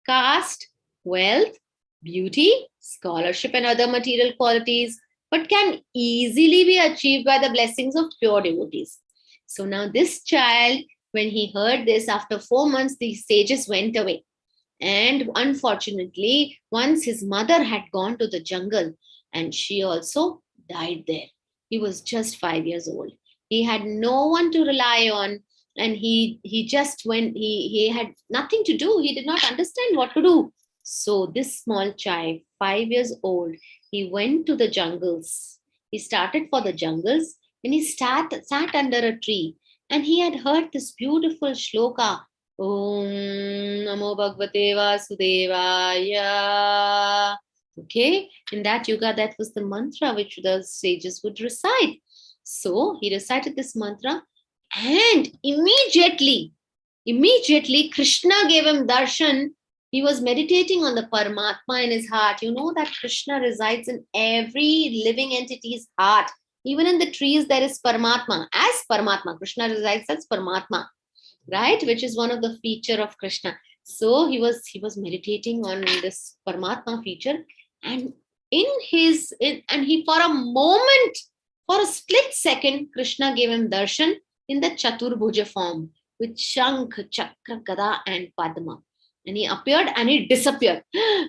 caste, wealth, beauty, scholarship, and other material qualities, but can easily be achieved by the blessings of pure devotees. So now this child, when he heard this, after 4 months, the sages went away. And unfortunately, once his mother had gone to the jungle and she also died there. He was just 5 years old. He had no one to rely on, and he just went, he had nothing to do. He did not understand what to do. So this small child, 5 years old, he went to the jungles. He started for the jungles and he sat under a tree, and he had heard this beautiful shloka, Om Namo Bhagavate Vasudevaya. Okay, in that yuga, that was the mantra which the sages would recite. So he recited this mantra, and immediately Krishna gave him darshan. He was meditating on the Paramatma in his heart. You know that Krishna resides in every living entity's heart. Even in the trees, there is Paramatma. As Paramatma, Krishna resides as Paramatma, right? Which is one of the feature of Krishna. So he was meditating on this Paramatma feature, and for a moment, for a split second, Krishna gave him darshan in the Chaturbhuja form with Shankh, Chakra, Gada, and Padma. And he appeared and he disappeared.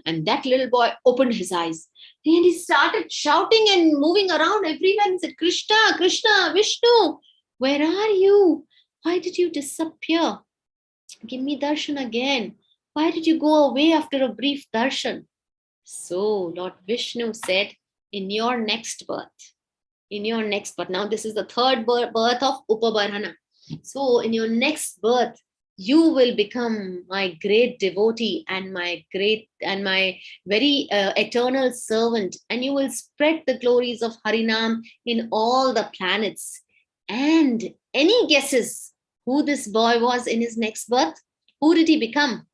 And that little boy opened his eyes. And he started shouting and moving around everywhere and said, Krishna, Krishna, Vishnu, where are you? Why did you disappear? Give me darshan again. Why did you go away after a brief darshan? So Lord Vishnu said, in your next birth, now this is the third birth of Upabarhana. So in your next birth, you will become my great devotee and my very eternal servant, and you will spread the glories of Harinam in all the planets. And any guesses who this boy was in his next birth? Who did he become?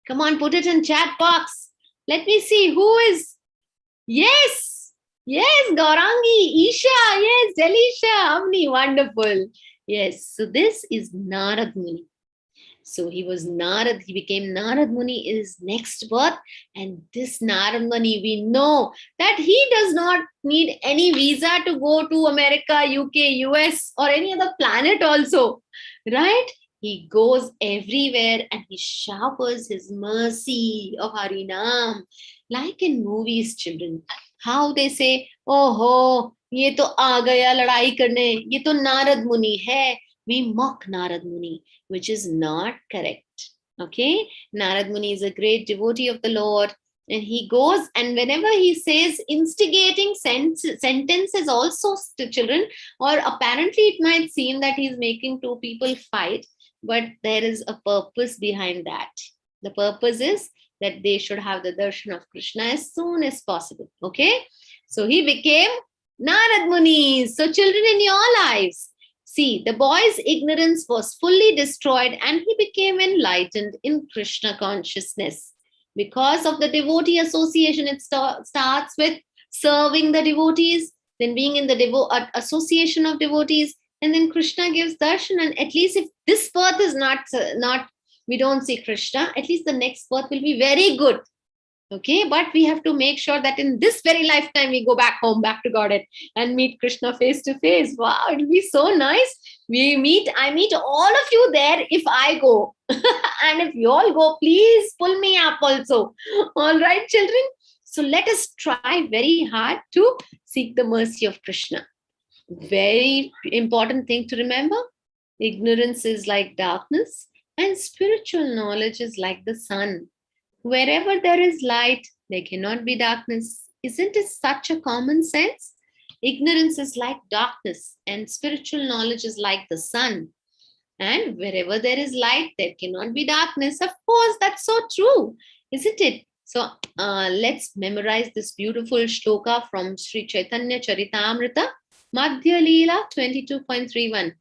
Come on, put it in chat box. Let me see who is. Yes, Gaurangi, Isha, yes, Delisha, Amni, wonderful. Yes, so this is Narad Muni. So he was Narad, he became Narad Muni in his next birth. And this Narad Muni, we know that he does not need any visa to go to America, UK, US, or any other planet also, right? He goes everywhere and he showers his mercy of Harinam. Like in movies, children, how they say, oh ho, ye to aa gaya ladai karne, ye to Narad Muni hai. We mock Narad Muni, which is not correct. Okay, Narad Muni is a great devotee of the Lord, and he goes, and whenever he says instigating sentences also to children, or apparently it might seem that he's making two people fight, but there is a purpose behind that. The purpose is that they should have the darshan of Krishna as soon as possible. Okay, so he became Narad Muni. So children, in your lives, see, the boy's ignorance was fully destroyed and he became enlightened in Krishna consciousness. Because of the devotee association, it starts with serving the devotees, then being in the association of devotees, and then Krishna gives darshan. And at least if this birth is not, we don't see Krishna, at least the next birth will be very good. Okay, but we have to make sure that in this very lifetime we go back home, back to Godhead, and meet Krishna face to face. Wow, it'll be so nice. I meet all of you there if I go. And if you all go, please pull me up also. All right, children. So let us try very hard to seek the mercy of Krishna. Very important thing to remember. Ignorance is like darkness and spiritual knowledge is like the sun. Wherever there is light, there cannot be darkness. Isn't it such a common sense? Ignorance is like darkness and spiritual knowledge is like the sun. And wherever there is light, there cannot be darkness. Of course, that's so true, isn't it? So let's memorize this beautiful shloka from Sri Chaitanya Charitamrita, Madhya Leela 22.31.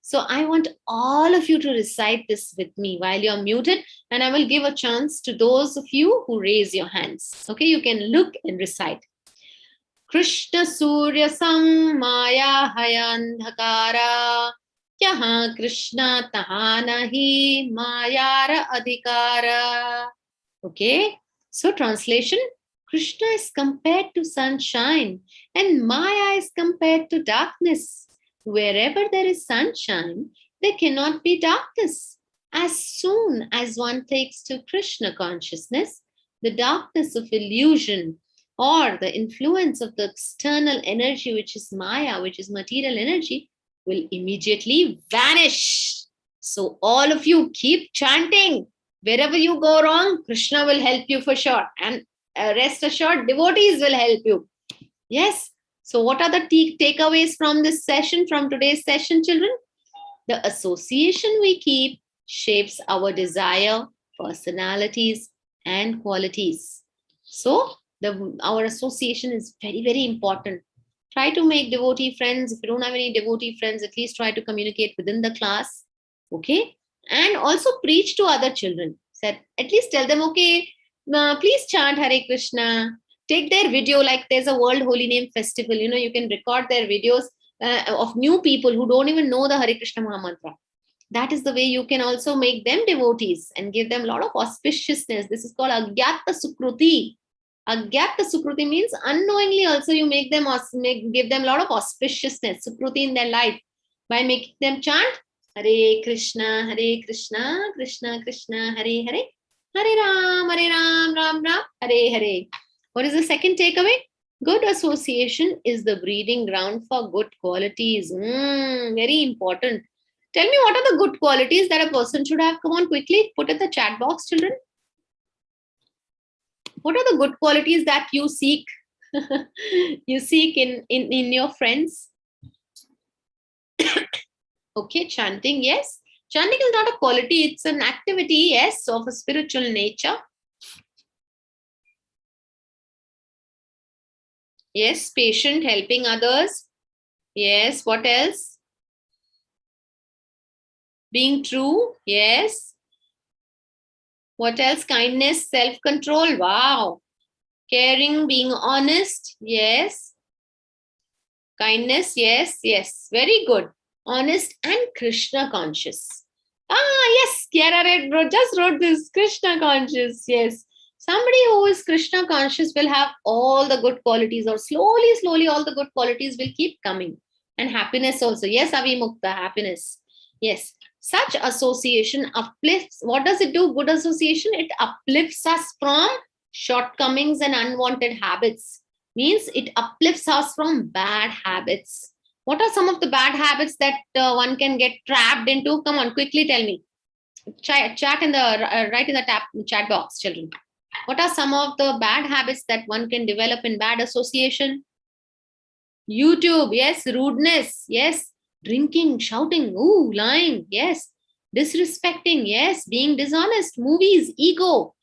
So I want all of you to recite this with me while you're muted, and I will give a chance to those of you who raise your hands. Okay, you can look and recite. Krishna Surya Sam Maya Hayandhakara. Yahan Krishna tahan nahi Mayara Adhikara. Okay, so translation: Krishna is compared to sunshine and Maya is compared to darkness. Wherever there is sunshine, there cannot be darkness. As soon as one takes to Krishna consciousness, the darkness of illusion or the influence of the external energy, which is Maya, which is material energy, will immediately vanish. So, all of you keep chanting. Wherever you go wrong, Krishna will help you for sure. And rest assured, devotees will help you. Yes. So, what are the takeaways from this session, from today's session, children? The association we keep shapes our desire, personalities, and qualities. So, our association is very, very important. Try to make devotee friends. If you don't have any devotee friends, at least try to communicate within the class. Okay. And also preach to other children. At least tell them, okay, please chant Hare Krishna. Take their video, like there's a World Holy Name Festival. You can record their videos of new people who don't even know the Hare Krishna Mahamantra. That is the way you can also make them devotees and give them a lot of auspiciousness. This is called Agyata Sukruti. Agyata Sukruti means unknowingly also you make them give them a lot of auspiciousness, Sukruti in their life by making them chant Hare Krishna, Krishna Krishna, Hare Hare, Hare Ram, Ram Ram, Hare Hare. What is the second takeaway? Good association is the breeding ground for good qualities. Very important. Tell me, what are the good qualities that a person should have? Come on, quickly put in the chat box, children. What are the good qualities that you seek? You seek in your friends? Okay, chanting, yes. Chanting is not a quality, it's an activity, yes, of a spiritual nature. Yes, patient, helping others. Yes, what else? Being true, yes. What else? Kindness, self-control, wow. Caring, being honest, yes. Kindness, yes, yes. Very good. Honest and Krishna conscious. Yes, Kiara just wrote this, Krishna conscious, yes. Somebody who is Krishna conscious will have all the good qualities, or slowly all the good qualities will keep coming. And happiness also. Yes, Avimukta, happiness. Yes. Such association uplifts. What does it do? Good association, it uplifts us from shortcomings and unwanted habits. Means it uplifts us from bad habits. What are some of the bad habits that one can get trapped into? Come on, quickly tell me. Chat in the write in the chat box, children. What are some of the bad habits that one can develop in bad association? YouTube, yes. Rudeness, yes. Drinking, shouting, lying, yes. Disrespecting, yes. Being dishonest, movies, ego.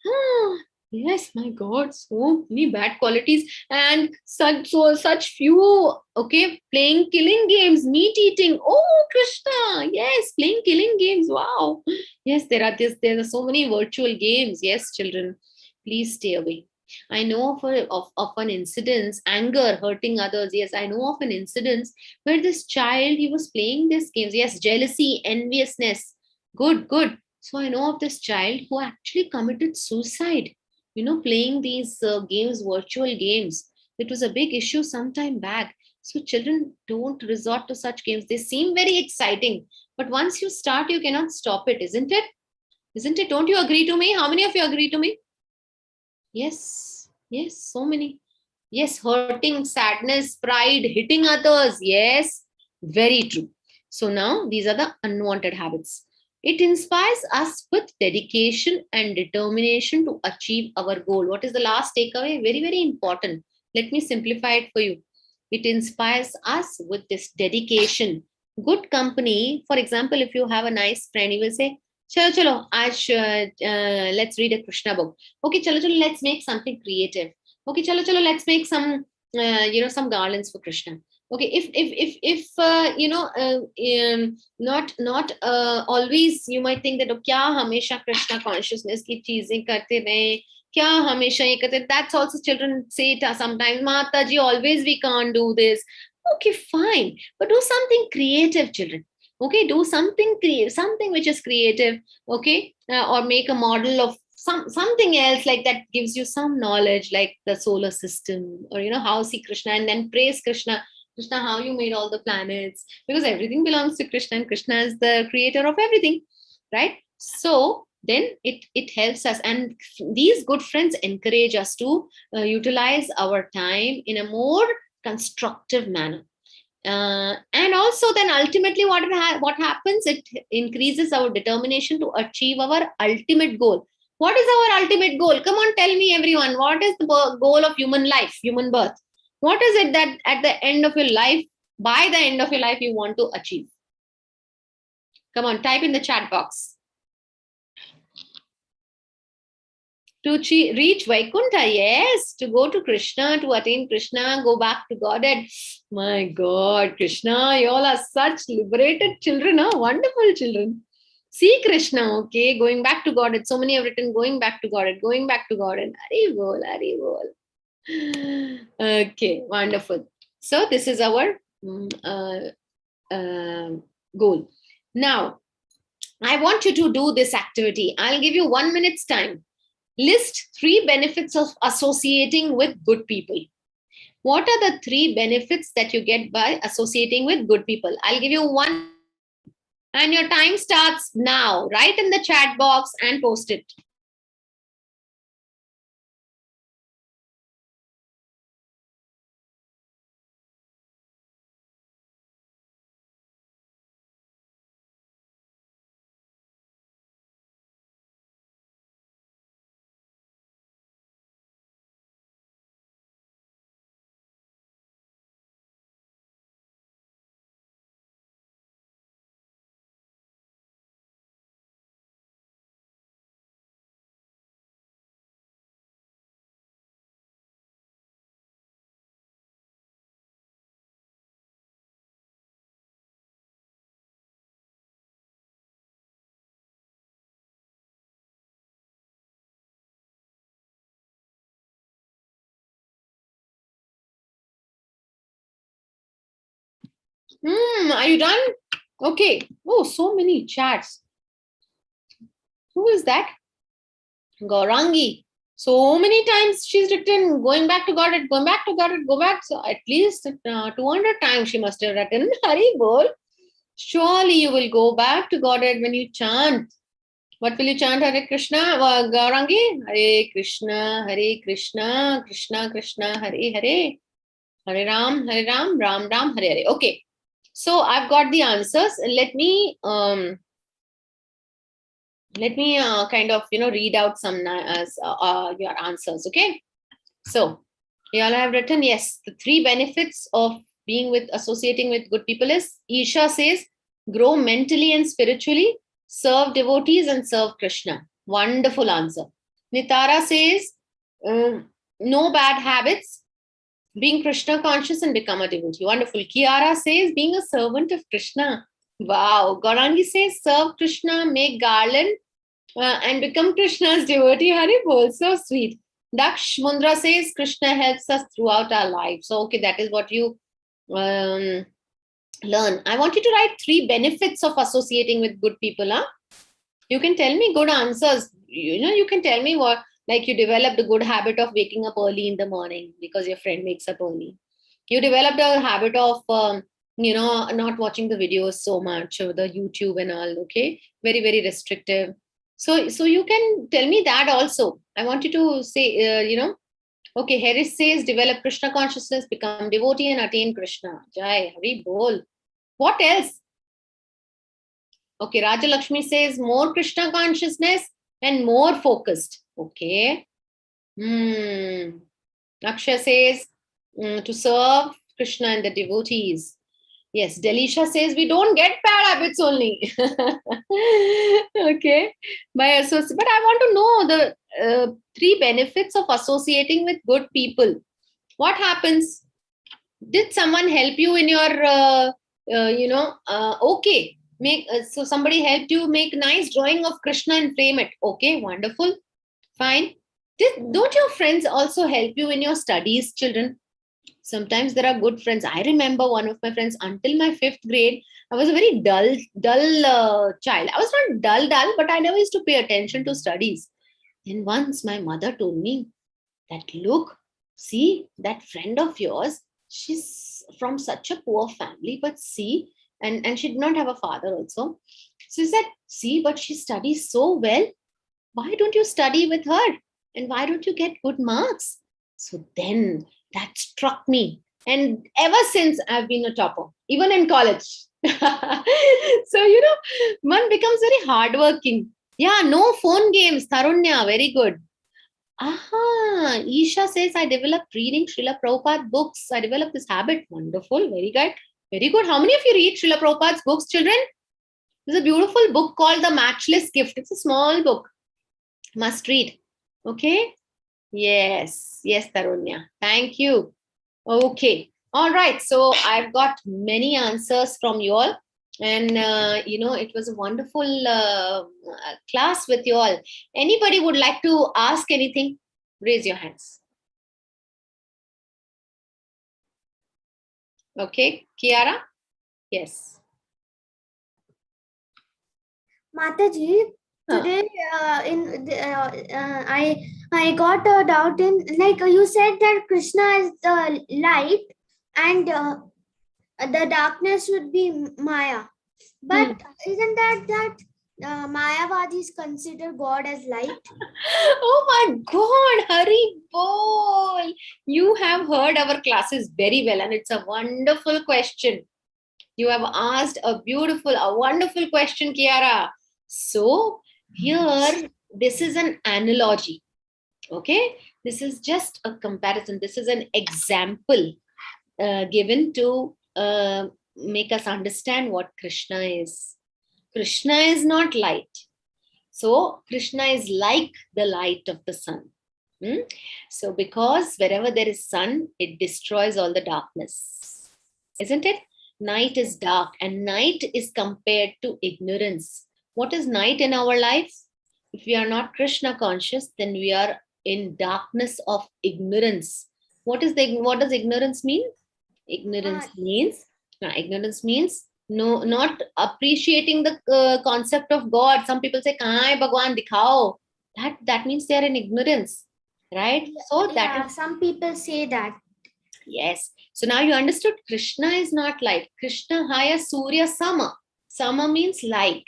Yes, my God, so many bad qualities and such few. Okay, playing killing games, meat eating. Oh, Krishna, yes, playing killing games. Wow, yes, there are so many virtual games. Yes, children, please stay away. I know of an incident, anger, hurting others. Yes, I know of an incident where this child, he was playing these games. Yes, jealousy, enviousness. Good. So I know of this child who actually committed suicide. Playing these games, virtual games. It was a big issue some time back. So children, don't resort to such games. They seem very exciting, but once you start, you cannot stop it, isn't it? Isn't it? Don't you agree to me? How many of you agree to me? Yes, so many. Yes, hurting, sadness, pride, hitting others. Yes, very true. So now these are the unwanted habits. It inspires us with dedication and determination to achieve our goal. What is the last takeaway? Very, very important. Let me simplify it for you. It inspires us with this dedication. Good company, for example, if you have a nice friend, you will say, chalo, let's read a Krishna book. Okay, chalo, let's make something creative. Okay, chalo, let's make some, some garlands for Krishna. Okay, if not always, you might think that kya hamesha Krishna consciousness ki cheezein karte rahe, Kya hamesha ye karte? That's also children say it sometimes. Mata ji, always we can't do this. Okay, fine. But do something creative, children. Okay, do something creative, something which is creative. Okay, or make a model of something else like that gives you some knowledge, like the solar system, or how see Krishna, and then praise Krishna. Krishna, how you made all the planets, because everything belongs to Krishna, and Krishna is the creator of everything, right? So then it helps us, and these good friends encourage us to utilize our time in a more constructive manner. And also then ultimately what happens, it increases our determination to achieve our ultimate goal. What is our ultimate goal? Come on, tell me, everyone. What is the goal of human life, human birth? What is it that at the end of your life, by the end of your life, you want to achieve? Come on, type in the chat box. To reach Vaikuntha, yes, to go to Krishna, to attain Krishna, go back to Godhead. My God, Krishna, you all are such liberated children, huh? Wonderful children. See Krishna, okay, going back to Godhead. So many have written going back to Godhead, going back to Godhead. Hari bol, hari bol. Okay, wonderful. So this is our goal. Now, I want you to do this activity. I'll give you 1 minute's time. List 3 benefits of associating with good people. What are the 3 benefits that you get by associating with good people? I'll give you 1, and your time starts now. Write in the chat box and post it. Are you done? Okay. Oh, so many chats. Who is that? Gaurangi. So many times she's written going back to Godhead, going back to Godhead, go back. So at least 200 times she must have written. Hari bol. Surely you will go back to Godhead when you chant. What will you chant? Hare Krishna, Gaurangi? Hare Krishna, Krishna Krishna, Hare Hare. Hare Ram, Ram Ram, Hare Hare. Okay. So I've got the answers. Let me kind of read out some your answers. Okay. So you all have written, yes, the 3 benefits of associating with good people is, Isha says, grow mentally and spiritually, serve devotees and serve Krishna. Wonderful answer. Nitara says, no bad habits, being Krishna conscious and become a devotee. Wonderful. Kiara says, being a servant of Krishna. Wow. Gaurangi says, serve Krishna, make garland and become Krishna's devotee. Hari bol. So sweet. Daksh Mundra says, Krishna helps us throughout our life. So, okay, that is what you learn. I want you to write 3 benefits of associating with good people. Huh? You can tell me good answers. You can tell me what, like you developed a good habit of waking up early in the morning because your friend wakes up early. You developed a habit of, not watching the videos so much, or the YouTube and all. Okay, very, very restrictive. So you can tell me that also. I want you to say, okay, Harris says, develop Krishna consciousness, become devotee and attain Krishna. Jai, Hari bol. What else? Okay, Raja Lakshmi says, more Krishna consciousness and more focused. Okay. Akshay says, to serve Krishna and the devotees. Yes, Delisha says, we don't get bad habits only. Okay. But I want to know the 3 benefits of associating with good people. What happens? Did someone help you in your, okay. So somebody helped you make a nice drawing of Krishna and frame it. Okay, wonderful. Fine. Don't your friends also help you in your studies, children? Sometimes there are good friends. I remember one of my friends until my 5th grade. I was a very dull child. I was not dull, but I never used to pay attention to studies. Then once my mother told me that, look, see, that friend of yours, she's from such a poor family, but see, and she did not have a father also. So she said, see, but she studies so well. Why don't you study with her? And why don't you get good marks? So then that struck me. And ever since I've been a topper, even in college. So, one becomes very hardworking. Yeah, no phone games, Tarunya, very good. Aha, Isha says, I developed reading Srila Prabhupada books. I developed this habit. Wonderful, very good. Very good. How many of you read Srila Prabhupada's books, children? There's a beautiful book called The Matchless Gift. It's a small book. Must read. Okay? Yes, Tarunya. Thank you. Okay. All right. So I've got many answers from you all. And, it was a wonderful class with you all. Anybody would like to ask anything? Raise your hands. Okay. Kiara? Yes. Mataji, today I got a doubt in, like you said that Krishna is the light and the darkness would be Maya. But isn't that Mayavadis consider God as light? Oh my God, Hari Bol. You have heard our classes very well, and it's a wonderful question. You have asked a wonderful question, Kiara. So here, this is an analogy. Okay, this is just a comparison. This is an example given to make us understand what Krishna is. Krishna is not light. So Krishna is like the light of the sun. So because wherever there is sun, it destroys all the darkness. Isn't it? Night is dark, and night is compared to ignorance. What is night in our life? If we are not Krishna conscious, then we are in darkness of ignorance. What does ignorance mean? Ignorance means no, not appreciating the concept of God. Some people say, "Kahan hai Bhagwan, dikhao." That means they are in ignorance, right? So that is, some people say that. yes. So now you understood. Krishna is not light. Krishna haya Surya Sama. Sama means like.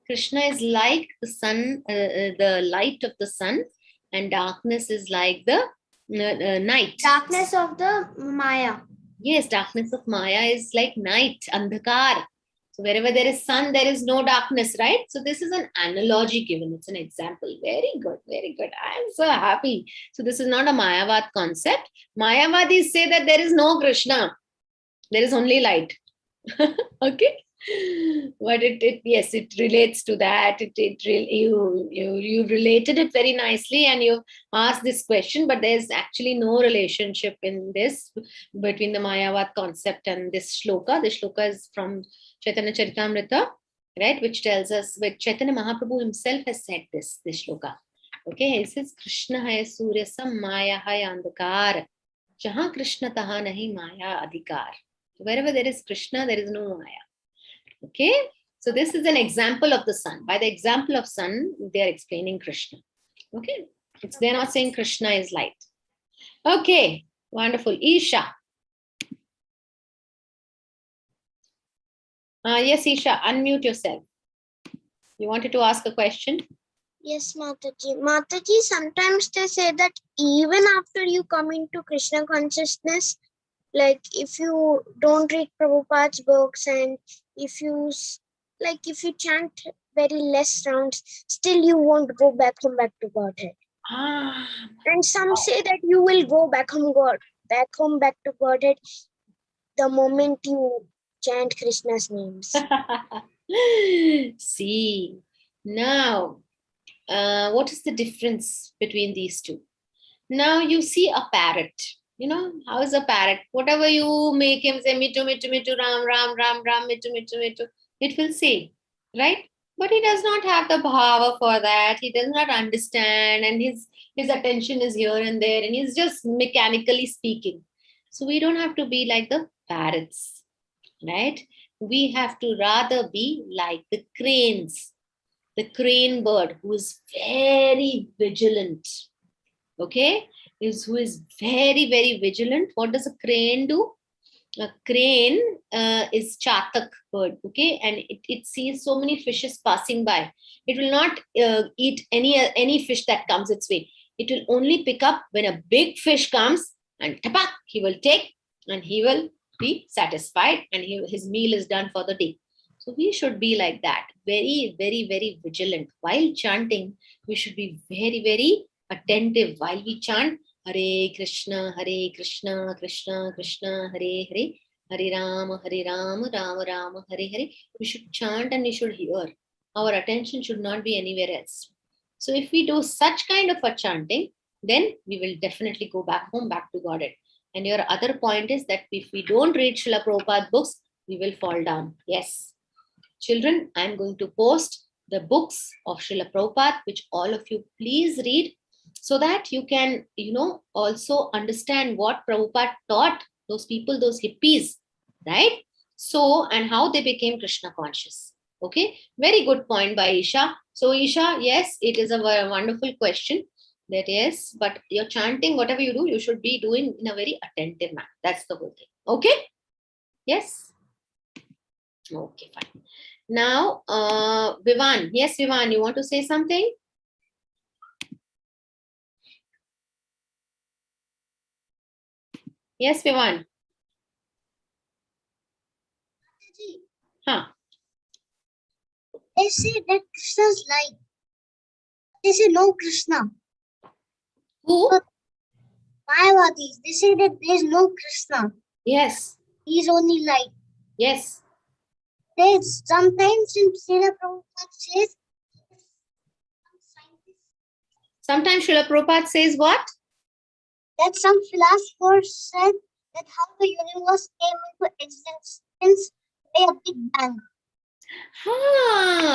Krishna is like the sun, the light of the sun, and darkness is like the night. Darkness of the Maya. Yes, darkness of Maya is like night, andhakar. So wherever there is sun, there is no darkness, right? So this is an analogy given. It's an example. Very good, very good. I am so happy. So this is not a Mayavad concept. Mayavadis say that there is no Krishna. There is only light. Okay. But it relates to that. You related it very nicely, and you asked this question, but there's actually no relationship in this between the Mayavad concept and this shloka. The shloka is from Chaitanya Charitamrita, right, which tells us, which Chaitanya Mahaprabhu himself has said this shloka. Okay, he says, Krishna hai Surya sam Maya hai andhakar, jahan Krishna taha nahi Maya adhikar. Wherever there is Krishna, there is no Maya. Okay, so this is an example of the sun. By the example of sun, they are explaining Krishna. Okay, they're not saying Krishna is light. Okay, wonderful. Isha. Yes, Isha, unmute yourself. You wanted to ask a question? Yes, Mataji. Mataji, sometimes they say that even after you come into Krishna consciousness, like if you don't read Prabhupada's books and if you chant very less rounds, still you won't go back to Godhead. And some say that you will go back to Godhead the moment you chant Krishna's names. See, now, what is the difference between these two? Now you see a parrot. You know, how is a parrot? Whatever you make him say, mitu, mitu, mitu, ram, ram, ram, ram, mitu, mitu, mitu, it will say, right? But he does not have the bhava for that. He does not understand, and his attention is here and there, and he's just mechanically speaking. So we don't have to be like the parrots, right? We have to rather be like the cranes, the crane bird, who is very vigilant. Okay, who is very, very vigilant. What does a crane do? A crane is chatak bird, okay, and it sees so many fishes passing by. It will not eat any fish that comes its way. It will only pick up when a big fish comes, and tapak, he will take, and he will be satisfied, and his meal is done for the day. So we should be like that, very, very, very vigilant. While chanting, we should be very, very attentive while we chant Hare Krishna, Krishna Krishna, Hare Hare, Hare Rama, Rama Rama, Hare Hare. We should chant and we should hear. Our attention should not be anywhere else. So if we do such kind of a chanting, then we will definitely go back home, back to Godhead. And your other point is that if we don't read Srila Prabhupada books, we will fall down. Yes. Children, I'm going to post the books of Srila Prabhupada, which all of you please read, so that you can, also understand what Prabhupada taught those people, those hippies, right? So, and how they became Krishna conscious. Okay, very good point by Isha. So, Isha, yes, it is a wonderful question. That is, but your chanting, whatever you do, you should be doing in a very attentive manner. That's the whole thing. Okay? Yes? Okay, fine. Now, Vivan. Yes, Vivan, you want to say something? Yes, Vivan. Huh. They say that Krishna's light. They say no Krishna. Who? Mayavadis. They say that there is no Krishna. Yes. He is only light. Yes. There's sometimes in Srila Prabhupada says. Sometimes Srila Prabhupada says what? That some philosophers said that how the universe came into existence by a big bang.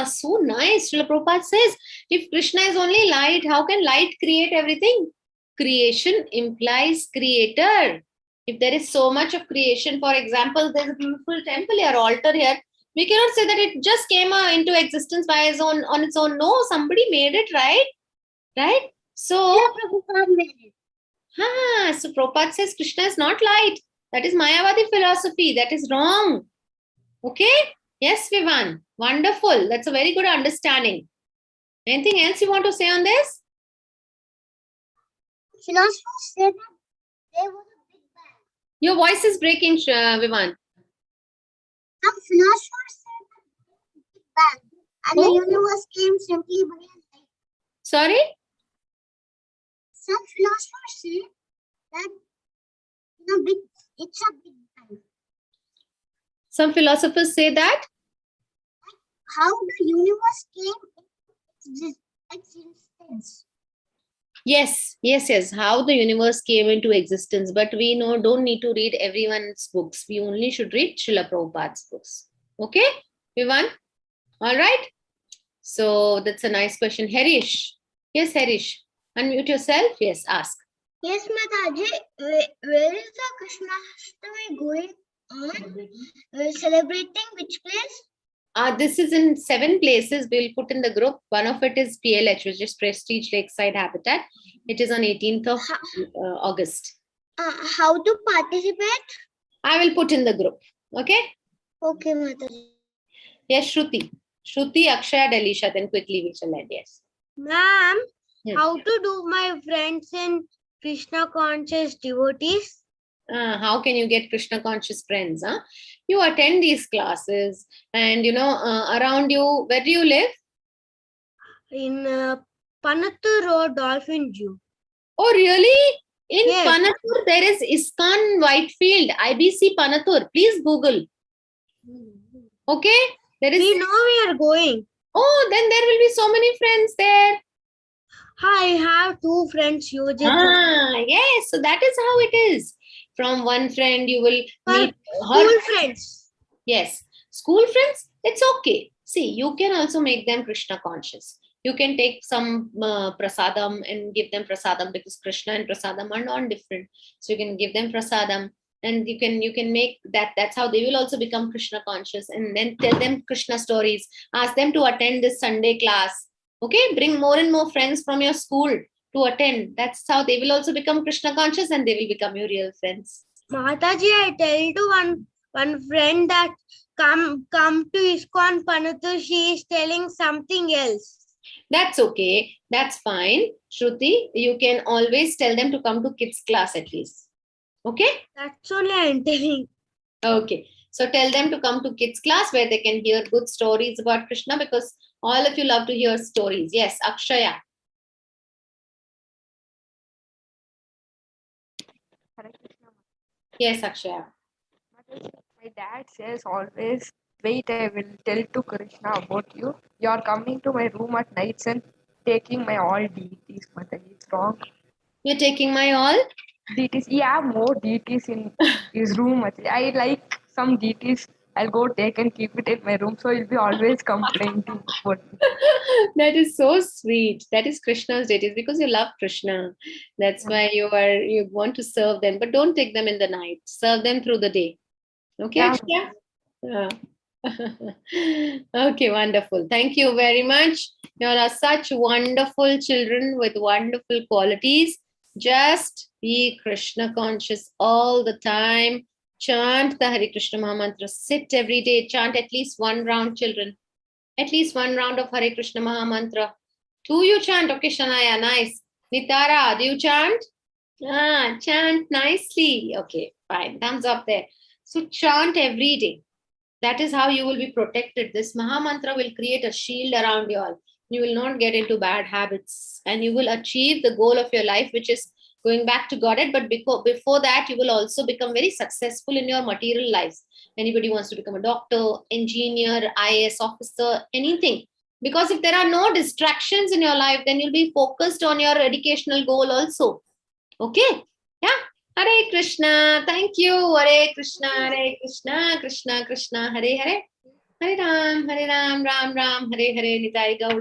So nice. Srila Prabhupada says, if Krishna is only light, how can light create everything? Creation implies creator. If there is so much of creation, for example, there's a beautiful temple here, altar here. We cannot say that it just came into existence by on its own. No, somebody made it, right? Right? So, Yeah, Prabhupada made it. So Prabhupada says Krishna is not light. That is Mayavadi philosophy. That is wrong. Okay? Yes, Vivan. Wonderful. That's a very good understanding. Anything else you want to say on this? Philosophers said that there was a big bang. Your voice is breaking, Vivan. Some philosophers said that there was a big bang and the universe came simply by a light. Sorry? Some philosophers say that it's a big bang. Some philosophers say that? How the universe came into existence. Yes. How the universe came into existence. But we don't need to read everyone's books. We only should read Srila Prabhupada's books. Okay, Vivan? All right. So that's a nice question. Harish. Yes, Harish. Unmute yourself. Yes, ask. Yes, Mataji. Where is the Krishnashtami going on? Celebrating which place? This is in 7 places. We'll put in the group. One of it is PLH, which is Prestige Lakeside Habitat. It is on 18th of August. How to participate? I will put in the group. Okay? Okay, Mataji. Yes, Shruti. Shruti, Akshaya, Delisha. Then quickly we shall end. Yes. Ma'am, how to do my friends in Krishna conscious devotees? How can you get Krishna conscious friends? You attend these classes and, around you, where do you live? In Panathur Road, Dolphin Zoo. Oh, really? In Yes. Panathur, there is ISKCON Whitefield, IBC Panathur. Please Google. Okay? There is. We know we are going. Oh, then there will be so many friends there. I have 2 friends, Yes. So that is how it is. From one friend, you will meet her. School friends. Yes. School friends, it's okay. See, you can also make them Krishna conscious. You can take some prasadam and give them prasadam, because Krishna and prasadam are not different. So you can give them prasadam, and you can make that. That's how they will also become Krishna conscious. And then tell them Krishna stories. Ask them to attend this Sunday class. Okay, bring more and more friends from your school to attend. That's how they will also become Krishna conscious, and they will become your real friends. Mataji, I tell to one friend that come to ISKCON Panatu, she is telling something else. That's okay. That's fine. Shruti, you can always tell them to come to kids class at least. Okay? That's only I am telling. Okay. So tell them to come to kids class where they can hear good stories about Krishna, because all of you love to hear stories. Yes, Akshaya. Hare Krishna. Yes, Akshaya. My dad says always, wait, I will tell to Krishna about you. You are coming to my room at nights and taking my all deities, Mataji. It's wrong. You're taking my all? Deities. He have more deities in his room, Mataji. I like some deities. I'll go take and keep it in my room. So he'll be always complaining about me. That is so sweet. That is Krishna's deities, because you love Krishna. That's why you want to serve them, but don't take them in the night. Serve them through the day. Okay, Yeah. Akshaya? Yeah. Okay, wonderful. Thank you very much. You all are such wonderful children with wonderful qualities. Just be Krishna conscious all the time. Chant the Hare Krishna Maha Mantra. Sit every day. Chant at least one round, children. At least one round of Hare Krishna Maha Mantra. Do you chant? Okay, Shanaya, nice. Nitara, do you chant? Chant nicely. Okay, fine. Thumbs up there. So chant every day. That is how you will be protected. This Maha Mantra will create a shield around you all. You will not get into bad habits, and you will achieve the goal of your life, which is going back to Godhead. But before that, you will also become very successful in your material lives. Anybody wants to become a doctor, engineer, IAS officer, anything. Because if there are no distractions in your life, then you'll be focused on your educational goal also. Okay? Yeah. Hare Krishna. Thank you. Hare Krishna. Hare Krishna. Krishna Krishna. Hare Hare. Hare Ram. Hare Ram. Ram Ram. Hare Hare. Nitai Gaur.